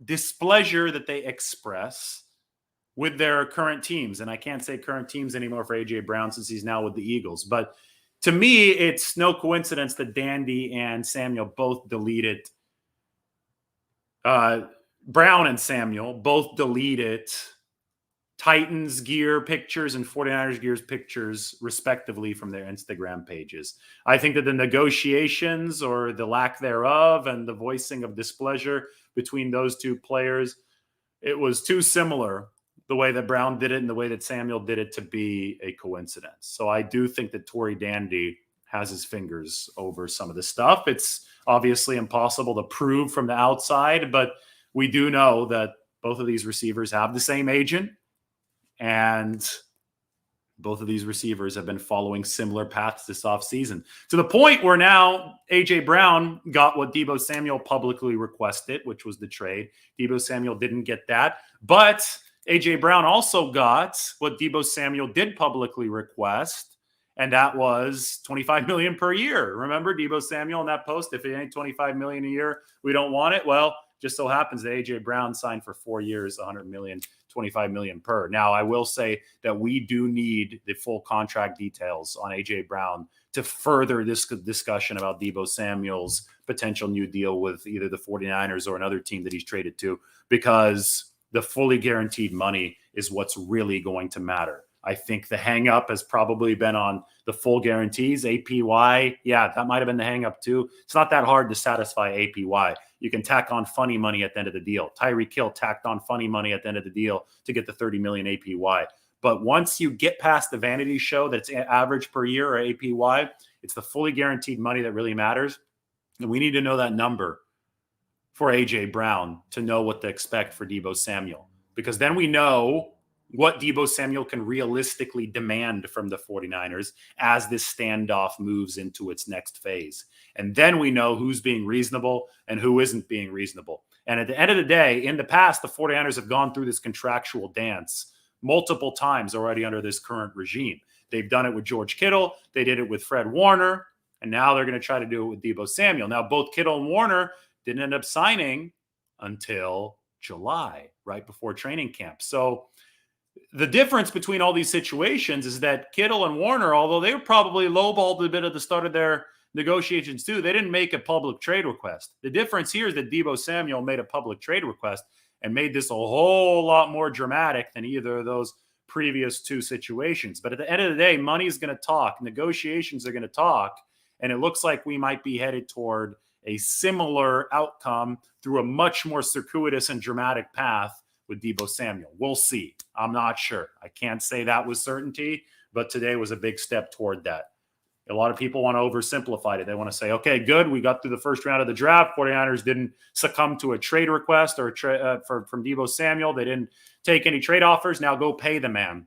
displeasure that they express with their current teams. And I can't say current teams anymore for A.J. Brown since he's now with the Eagles. But to me, it's no coincidence that Dandy and Samuel both deleted Brown and Samuel both deleted Titans gear pictures and 49ers gears pictures, respectively, from their Instagram pages. I think that the negotiations or the lack thereof and the voicing of displeasure between those two players, it was too similar, the way that Brown did it and the way that Samuel did it, to be a coincidence. So I do think that Tory Dandy has his fingers over some of this stuff. It's obviously impossible to prove from the outside, but we do know that both of these receivers have the same agent. And Both of these receivers have been following similar paths this offseason, to the point where now A.J. Brown got what Deebo Samuel publicly requested, which was the trade. Deebo Samuel didn't get that, but A.J. Brown also got what Deebo Samuel did publicly request, and that was $25 million per year. Remember Deebo Samuel in that post? If it ain't $25 million a year, we don't want it. Well, just so happens that A.J. Brown signed for 4 years, $100 million. $25 million per. Now, I will say that we do need the full contract details on A.J. Brown to further this discussion about Deebo Samuel's potential new deal with either the 49ers or another team that he's traded to, because the fully guaranteed money is what's really going to matter. I think the hang up has probably been on the full guarantees, APY. Yeah, that might have been the hang up too. It's not that hard to satisfy APY. You can tack on funny money at the end of the deal. Tyreek Hill tacked on funny money at the end of the deal to get the $30 million APY. But once you get past the vanity show that's average per year or APY, it's the fully guaranteed money that really matters. And we need to know that number for A.J. Brown to know what to expect for Deebo Samuel, because then we know what Deebo Samuel can realistically demand from the 49ers as this standoff moves into its next phase. And then we know who's being reasonable and who isn't being reasonable. And at the end of the day, in the past, the 49ers have gone through this contractual dance multiple times already under this current regime. They've done it with George Kittle. They did it with Fred Warner. And now they're going to try to do it with Deebo Samuel. Now, both Kittle and Warner didn't end up signing until July, right before training camp. So the difference between all these situations is that Kittle and Warner, although they were probably lowballed a bit at the start of their negotiations too, they didn't make a public trade request. The difference here is that Deebo Samuel made a public trade request and made this a whole lot more dramatic than either of those previous two situations. But at the end of the day, money is going to talk. Negotiations are going to talk. And it looks like we might be headed toward a similar outcome through a much more circuitous and dramatic path with Deebo Samuel. We'll see. I'm not sure. I can't say that with certainty, but today was a big step toward that. A lot of people want to oversimplify it. They want to say, okay, good, we got through the first round of the draft. 49ers didn't succumb to a trade request or from Deebo Samuel. They didn't take any trade offers. Now go pay the man.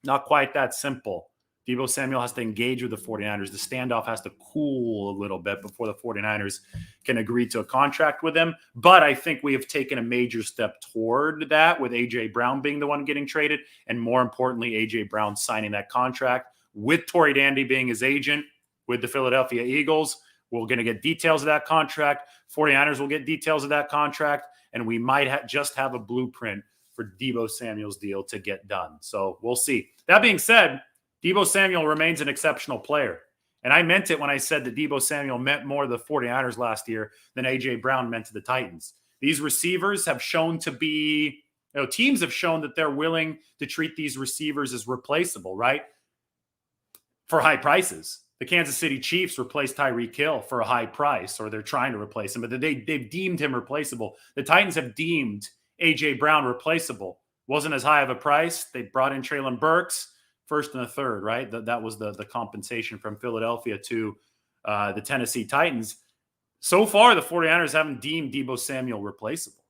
Not quite that simple. Deebo Samuel has to engage with the 49ers. The standoff has to cool a little bit before the 49ers can agree to a contract with him. But I think we have taken a major step toward that with A.J. Brown being the one getting traded, and more importantly, A.J. Brown signing that contract with Torrey Dandy being his agent with the Philadelphia Eagles. We're going to get details of that contract. 49ers will get details of that contract, and we might just have a blueprint for Deebo Samuel's deal to get done. So we'll see. That being said, Deebo Samuel remains an exceptional player. And I meant it when I said that Deebo Samuel meant more to the 49ers last year than A.J. Brown meant to the Titans. These receivers have shown to be, teams have shown that they're willing to treat these receivers as replaceable, right? For high prices. The Kansas City Chiefs replaced Tyreek Hill for a high price, or they're trying to replace him, but they've deemed him replaceable. The Titans have deemed A.J. Brown replaceable. Wasn't as high of a price. They brought in Treylon Burks, first and a third, right? That was the compensation from Philadelphia to the Tennessee Titans. So far, the 49ers haven't deemed Deebo Samuel replaceable.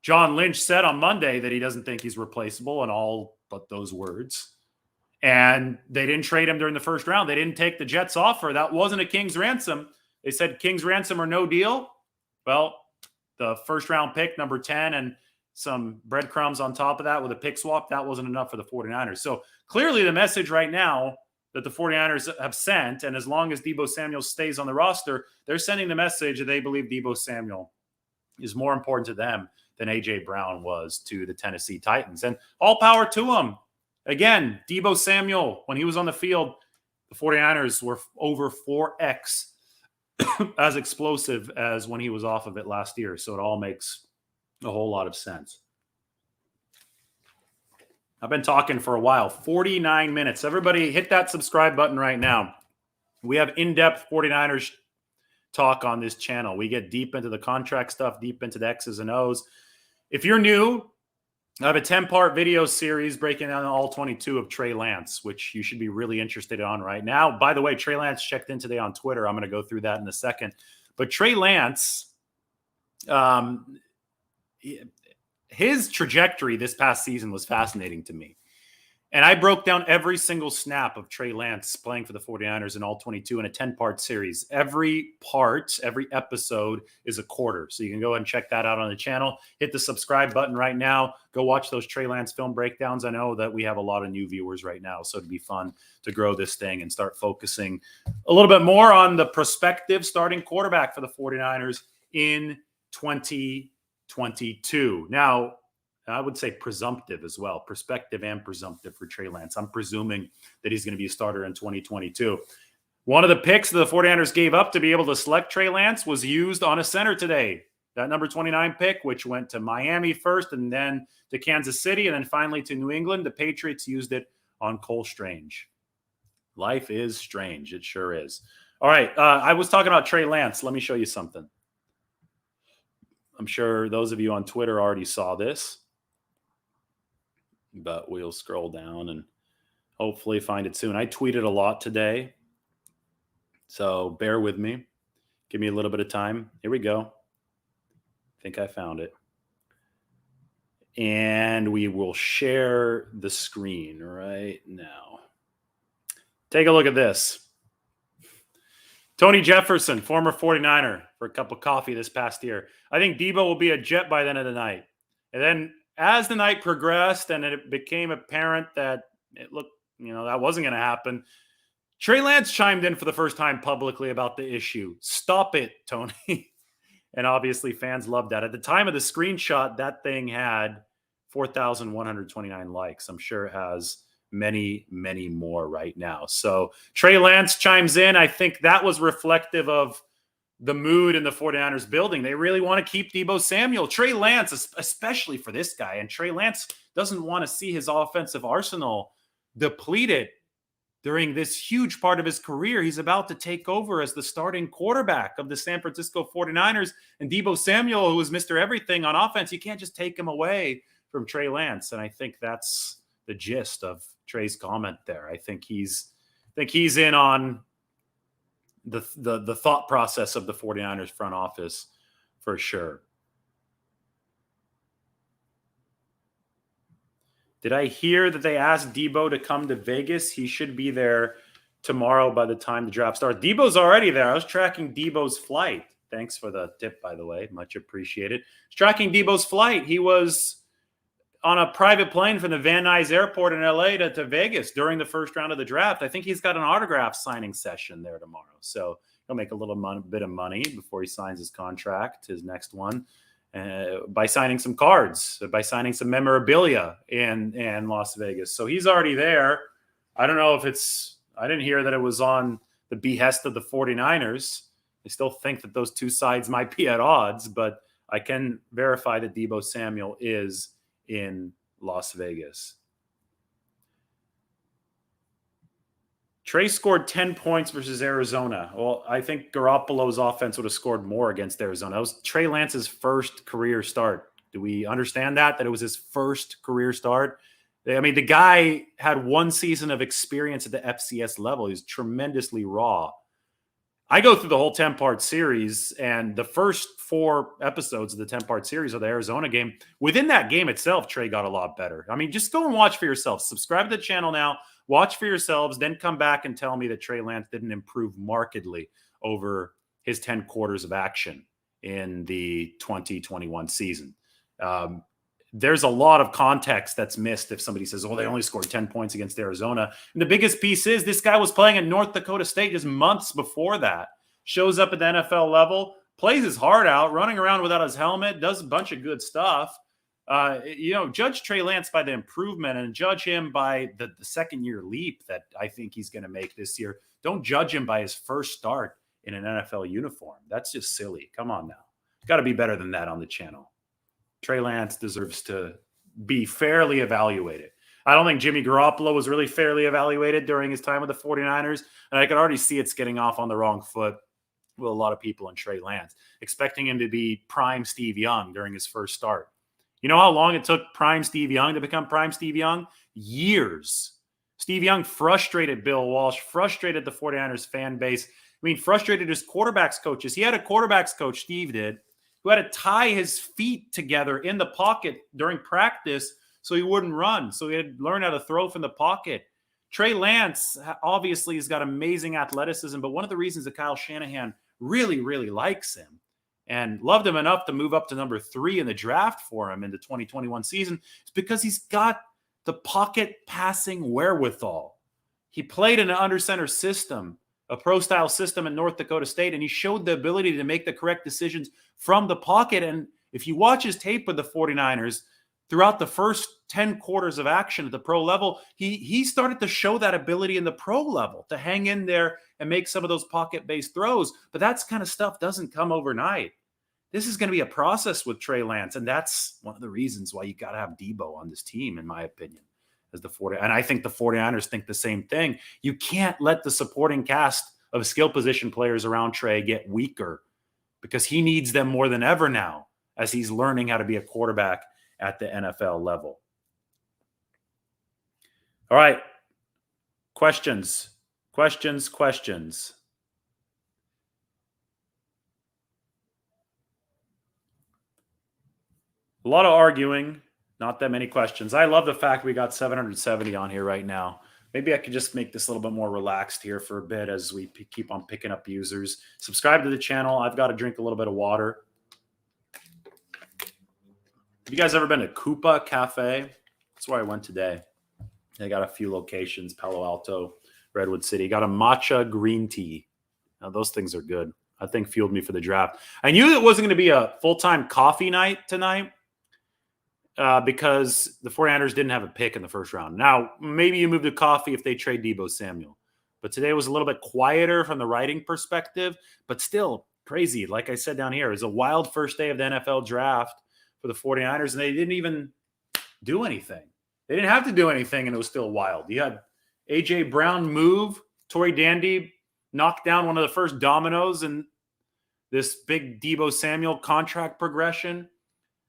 John Lynch said on Monday that he doesn't think he's replaceable in all but those words. And they didn't trade him during the first round. They didn't take the Jets offer. That wasn't a king's ransom. They said king's ransom or no deal. Well, the first round pick, number 10, and some breadcrumbs on top of that with a pick swap, that wasn't enough for the 49ers. So clearly the message right now that the 49ers have sent, and as long as Deebo Samuel stays on the roster, they're sending the message that they believe Deebo Samuel is more important to them than A.J. Brown was to the Tennessee Titans. And all power to him. Again, Deebo Samuel, when he was on the field, the 49ers were over 4x as explosive as when he was off of it last year. So it all makes a whole lot of sense. I've been talking for a while, 49 minutes. Everybody hit that subscribe button right now. We have in-depth 49ers talk on this channel. We get deep into the contract stuff, deep into the X's and O's. If you're new, I have a 10-part video series breaking down all 22 of Trey Lance, which you should be really interested on right now. By the way, Trey Lance checked in today on Twitter. I'm going to go through that in a second. But Trey Lance, his trajectory this past season was fascinating to me. And I broke down every single snap of Trey Lance playing for the 49ers in all 22 in a 10-part series. Every part, every episode is a quarter. So you can go ahead and check that out on the channel. Hit the subscribe button right now. Go watch those Trey Lance film breakdowns. I know that we have a lot of new viewers right now, so it'd be fun to grow this thing and start focusing a little bit more on the prospective starting quarterback for the 49ers in 2022. Now, I would say presumptive as well, prospective and presumptive for Trey Lance. I'm presuming that he's going to be a starter in 2022. One of the picks that the 49ers gave up to be able to select Trey Lance was used on a center today. That number 29 pick, which went to Miami first and then to Kansas City and then finally to New England. The Patriots used it on Cole Strange. Life is strange. It sure is. All right. I was talking about Trey Lance. Let me show you something. I'm sure those of you on Twitter already saw this, but we'll scroll down and hopefully find it soon. I tweeted a lot today, so bear with me. Give me a little bit of time. Here we go. I think I found it. And we will share the screen right now. Take a look at this. Tony Jefferson, former 49er, for a cup of coffee this past year. I think Deebo will be a Jet by the end of the night. And then as the night progressed and it became apparent that it looked, that wasn't going to happen, Trey Lance chimed in for the first time publicly about the issue. Stop it, Tony. And obviously fans loved that. At the time of the screenshot, that thing had 4,129 likes. I'm sure it has many, many more right now. So Trey Lance chimes in. I think that was reflective of the mood in the 49ers building. They really want to keep Deebo Samuel. Trey Lance, especially for this guy. And Trey Lance doesn't want to see his offensive arsenal depleted during this huge part of his career. He's about to take over as the starting quarterback of the San Francisco 49ers. And Deebo Samuel, who is Mr. Everything on offense, you can't just take him away from Trey Lance. And I think that's the gist of Trey's comment there. I think he's in on the thought process of the 49ers front office for sure. Did I hear that they asked Deebo to come to Vegas? He should be there tomorrow by the time the draft starts. Deebo's already there. I was tracking Deebo's flight. Thanks for the tip, by the way. Much appreciated. Tracking Deebo's flight. He was on a private plane from the Van Nuys Airport in LA to Vegas during the first round of the draft. I think he's got an autograph signing session there tomorrow. So he'll make a little bit of money before he signs his contract, his next one, by signing some cards, by signing some memorabilia in Las Vegas. So he's already there. I don't know if I didn't hear that it was on the behest of the 49ers. I still think that those two sides might be at odds, but I can verify that Deebo Samuel is in Las Vegas. Trey scored 10 points versus Arizona. Well, I think Garoppolo's offense would have scored more against Arizona. It was Trey Lance's first career start. Do we understand that it was his first career start? I mean, the guy had one season of experience at the FCS level. He's tremendously raw. I go through the whole 10-part series, and the first 4 episodes of the 10-part series of the Arizona game, within that game itself, Trey got a lot better. I mean, just go and watch for yourself. Subscribe to the channel now. Watch for yourselves. Then come back and tell me that Trey Lance didn't improve markedly over his 10 quarters of action in the 2021 season. There's a lot of context that's missed if somebody says, oh, they only scored 10 points against Arizona. And the biggest piece is this guy was playing at North Dakota State just months before that. Shows up at the NFL level, plays his heart out, running around without his helmet, does a bunch of good stuff. Judge Trey Lance by the improvement and judge him by the second-year leap that I think he's going to make this year. Don't judge him by his first start in an NFL uniform. That's just silly. Come on now. Got to be better than that on the channel. Trey Lance deserves to be fairly evaluated. I don't think Jimmy Garoppolo was really fairly evaluated during his time with the 49ers, and I could already see it's getting off on the wrong foot with a lot of people in Trey Lance, expecting him to be prime Steve Young during his first start. You know how long it took prime Steve Young to become prime Steve Young? Years. Steve Young frustrated Bill Walsh, frustrated the 49ers fan base. I mean, frustrated his quarterbacks coaches. He had a quarterbacks coach, Steve did, who had to tie his feet together in the pocket during practice so he wouldn't run. So he had to learn how to throw from the pocket. Trey Lance obviously has got amazing athleticism, but one of the reasons that Kyle Shanahan really, really likes him and loved him enough to move up to number 3 in the draft for him in the 2021 season is because he's got the pocket passing wherewithal. He played in an under center system, a pro-style system in North Dakota State, and he showed the ability to make the correct decisions from the pocket. And if you watch his tape with the 49ers, throughout the first 10 quarters of action at the pro level, he started to show that ability in the pro level to hang in there and make some of those pocket-based throws. But that kind of stuff doesn't come overnight. This is going to be a process with Trey Lance, and that's one of the reasons why you got to have Deebo on this team, in my opinion. And I think the 49ers think the same thing. You can't let the supporting cast of skill position players around Trey get weaker because he needs them more than ever now as he's learning how to be a quarterback at the NFL level. All right. Questions. A lot of arguing. Not that many questions. I love the fact we got 770 on here right now. Maybe I could just make this a little bit more relaxed here for a bit as we keep on picking up users. Subscribe to the channel. I've got to drink a little bit of water. Have you guys ever been to Coupa Cafe? That's where I went today. They got a few locations, Palo Alto, Redwood City. Got a matcha green tea. Now, those things are good. I think fueled me for the draft. I knew it wasn't going to be a full-time coffee night tonight. Because the 49ers didn't have a pick in the first round. Now, maybe you move to coffee if they trade Deebo Samuel. But today was a little bit quieter from the writing perspective, but still crazy. Like I said down here, it was a wild first day of the NFL draft for the 49ers, and they didn't even do anything. They didn't have to do anything, and it was still wild. You had A.J. Brown move. Tory Dandy knocked down one of the first dominoes in this big Deebo Samuel contract progression.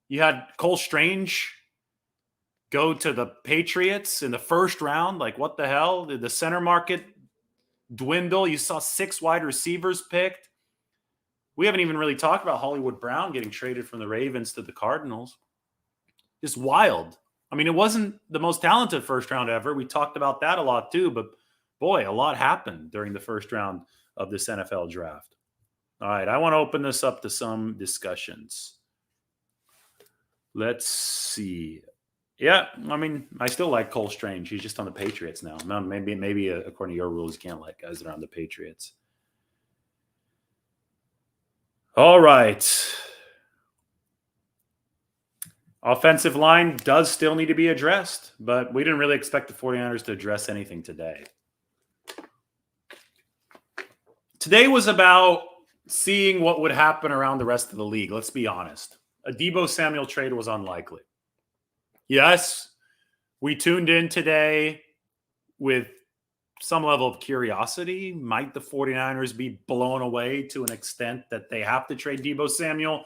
You had Cole Strange go to the Patriots in the first round. Like, what the hell? Did the center market dwindle? You saw 6 wide receivers picked. We haven't even really talked about Hollywood Brown getting traded from the Ravens to the Cardinals. Just wild. I mean, it wasn't the most talented first round ever. We talked about that a lot too. But, boy, a lot happened during the first round of this NFL draft. All right, I want to open this up to some discussions. Let's see. Yeah, I mean, I still like Cole Strange. He's just on the Patriots now. No, maybe according to your rules, you can't like guys that are on the Patriots. All right. Offensive line does still need to be addressed, but we didn't really expect the 49ers to address anything today. Today was about seeing what would happen around the rest of the league. Let's be honest. A Deebo Samuel trade was unlikely. Yes, we tuned in today with some level of curiosity. Might the 49ers be blown away to an extent that they have to trade Deebo Samuel?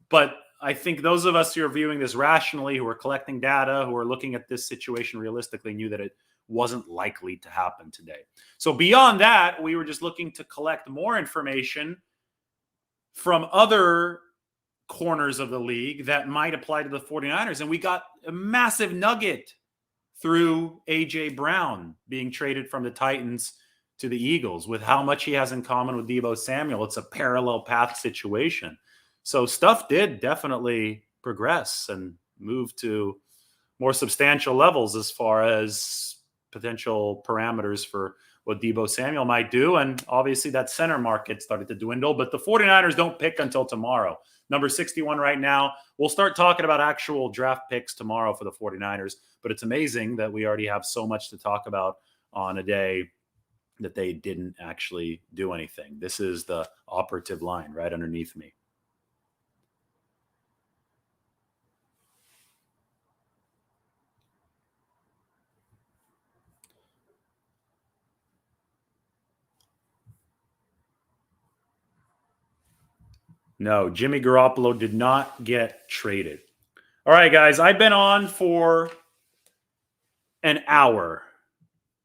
But I think those of us who are viewing this rationally, who are collecting data, who are looking at this situation realistically, knew that it wasn't likely to happen today. So beyond that, we were just looking to collect more information from other corners of the league that might apply to the 49ers. And we got a massive nugget through A.J. Brown being traded from the Titans to the Eagles with how much he has in common with Deebo Samuel. It's a parallel path situation. So stuff did definitely progress and move to more substantial levels as far as potential parameters for what Deebo Samuel might do. And obviously that center market started to dwindle, but the 49ers don't pick until tomorrow. Number 61 right now. We'll start talking about actual draft picks tomorrow for the 49ers, but it's amazing that we already have so much to talk about on a day that they didn't actually do anything. This is the operative line right underneath me. No, Jimmy Garoppolo did not get traded. All right, guys, I've been on for an hour.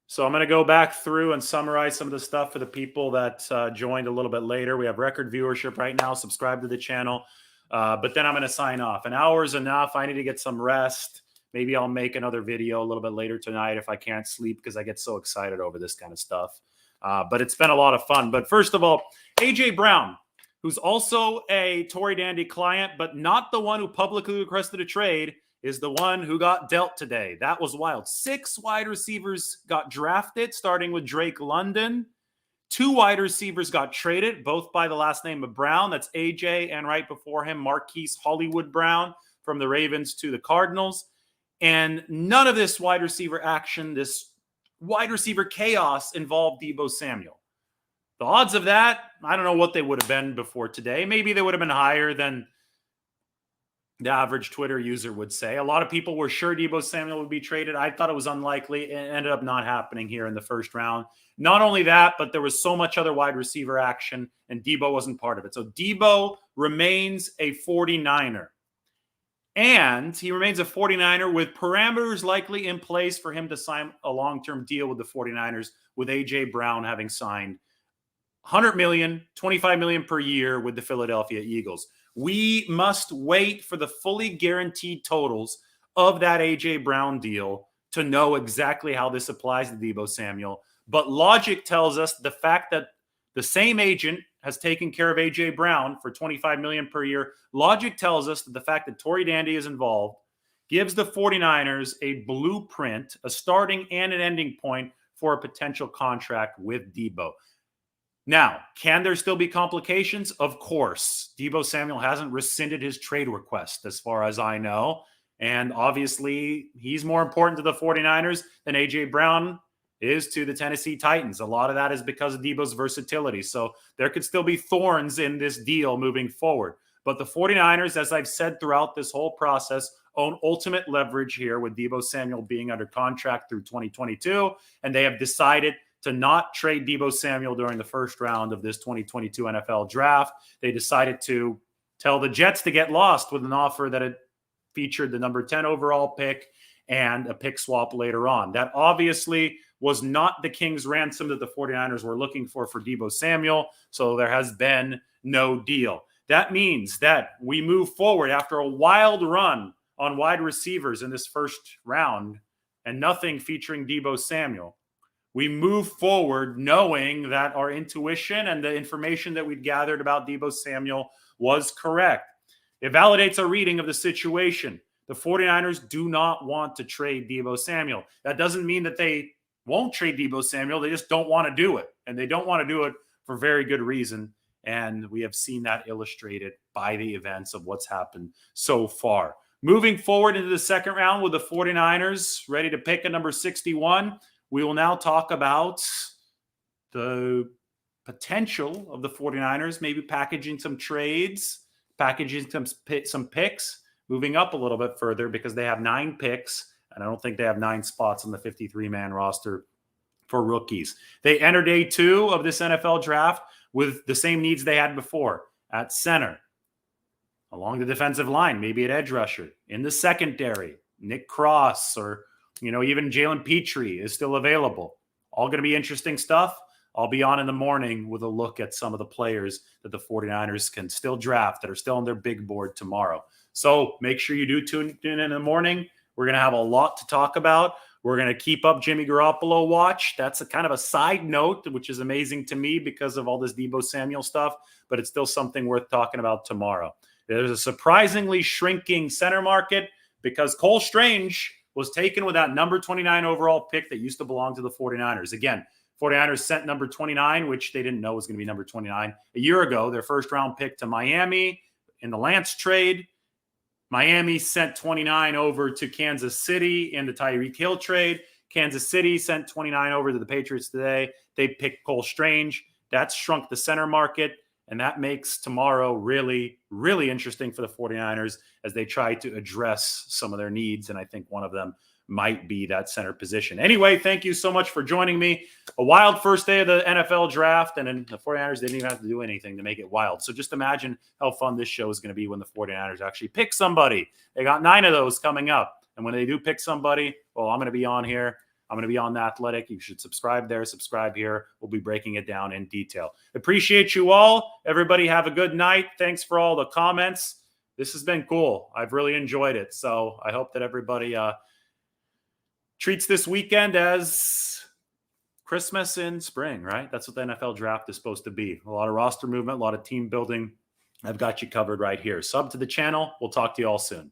So I'm going to go back through and summarize some of the stuff for the people that joined a little bit later. We have record viewership right now. Subscribe to the channel. But then I'm going to sign off. An hour is enough. I need to get some rest, Maybe I'll make another video a little bit later tonight if I can't sleep because I get so excited over this kind of stuff. But it's been a lot of fun. But first of all, A.J. Brown, who's also a Tory Dandy client, but not the one who publicly requested a trade, is the one who got dealt today. That was wild. 6 wide receivers got drafted, starting with Drake London. 2 wide receivers got traded, both by the last name of Brown. That's AJ, and right before him, Marquise Hollywood Brown from the Ravens to the Cardinals. And none of this wide receiver action, this wide receiver chaos, involved Deebo Samuel. The odds of that, I don't know what they would have been before today. Maybe they would have been higher than the average Twitter user would say. A lot of people were sure Deebo Samuel would be traded. I thought it was unlikely. It ended up not happening here in the first round. Not only that, but there was so much other wide receiver action, and Deebo wasn't part of it. So Deebo remains a 49er. And he remains a 49er with parameters likely in place for him to sign a long-term deal with the 49ers, with A.J. Brown having signed $100 million, $25 million per year with the Philadelphia Eagles. We must wait for the fully guaranteed totals of that A.J. Brown deal to know exactly how this applies to Deebo Samuel. But logic tells us the fact that the same agent has taken care of A.J. Brown for $25 million per year. Logic tells us that the fact that Tory Dandy is involved gives the 49ers a blueprint, a starting and an ending point for a potential contract with Deebo. Now, can there still be complications? Of course. Deebo Samuel hasn't rescinded his trade request, as far as I know. And obviously, he's more important to the 49ers than A.J. Brown is to the Tennessee Titans. A lot of that is because of Deebo's versatility. So there could still be thorns in this deal moving forward. But the 49ers, as I've said throughout this whole process, own ultimate leverage here with Deebo Samuel being under contract through 2022. And they have decided to not trade Deebo Samuel during the first round of this 2022 NFL draft. They decided to tell the Jets to get lost with an offer that had featured the number 10 overall pick and a pick swap later on. That obviously was not the king's ransom that the 49ers were looking for Deebo Samuel, so there has been no deal. That means that we move forward after a wild run on wide receivers in this first round and nothing featuring Deebo Samuel. We move forward knowing that our intuition and the information that we'd gathered about Deebo Samuel was correct. It validates our reading of the situation. The 49ers do not want to trade Deebo Samuel. That doesn't mean that they won't trade Deebo Samuel. They just don't want to do it. And they don't want to do it for very good reason. And we have seen that illustrated by the events of what's happened so far. Moving forward into the second round with the 49ers ready to pick at number 61, we will now talk about the potential of the 49ers, maybe packaging some trades, packaging some picks, moving up a little bit further because they have 9 picks, and I don't think they have 9 spots on the 53-man roster for rookies. They enter day 2 of this NFL draft with the same needs they had before at center, along the defensive line, maybe at edge rusher, in the secondary, Nick Cross or even Jalen Petrie is still available. All going to be interesting stuff. I'll be on in the morning with a look at some of the players that the 49ers can still draft that are still on their big board tomorrow. So make sure you do tune in the morning. We're going to have a lot to talk about. We're going to keep up Jimmy Garoppolo watch. That's a kind of a side note, which is amazing to me because of all this Deebo Samuel stuff, but it's still something worth talking about tomorrow. There's a surprisingly shrinking center market because Cole Strange was taken with that number 29 overall pick that used to belong to the 49ers. Again, 49ers sent number 29, which they didn't know was going to be number 29 a year ago, their first round pick to Miami in the Lance trade. Miami sent 29 over to Kansas City in the Tyreek Hill trade. Kansas City sent 29 over to the Patriots today. They picked Cole Strange. That's shrunk the center market, and that makes tomorrow really, really interesting for the 49ers as they try to address some of their needs, and I think one of them might be that center position. Anyway, thank you so much for joining me. A wild first day of the NFL draft, and then the 49ers didn't even have to do anything to make it wild. So just imagine how fun this show is going to be when the 49ers actually pick somebody. They got 9 of those coming up. And when they do pick somebody, well, I'm going to be on here. I'm going to be on The Athletic. You should subscribe there, subscribe here. We'll be breaking it down in detail. Appreciate you all. Everybody have a good night. Thanks for all the comments. this has been cool. I've really enjoyed it. So I hope that everybody treats this weekend as Christmas in spring, right? That's what the NFL draft is supposed to be. A lot of roster movement, a lot of team building. I've got you covered right here. Sub to the channel. We'll talk to you all soon.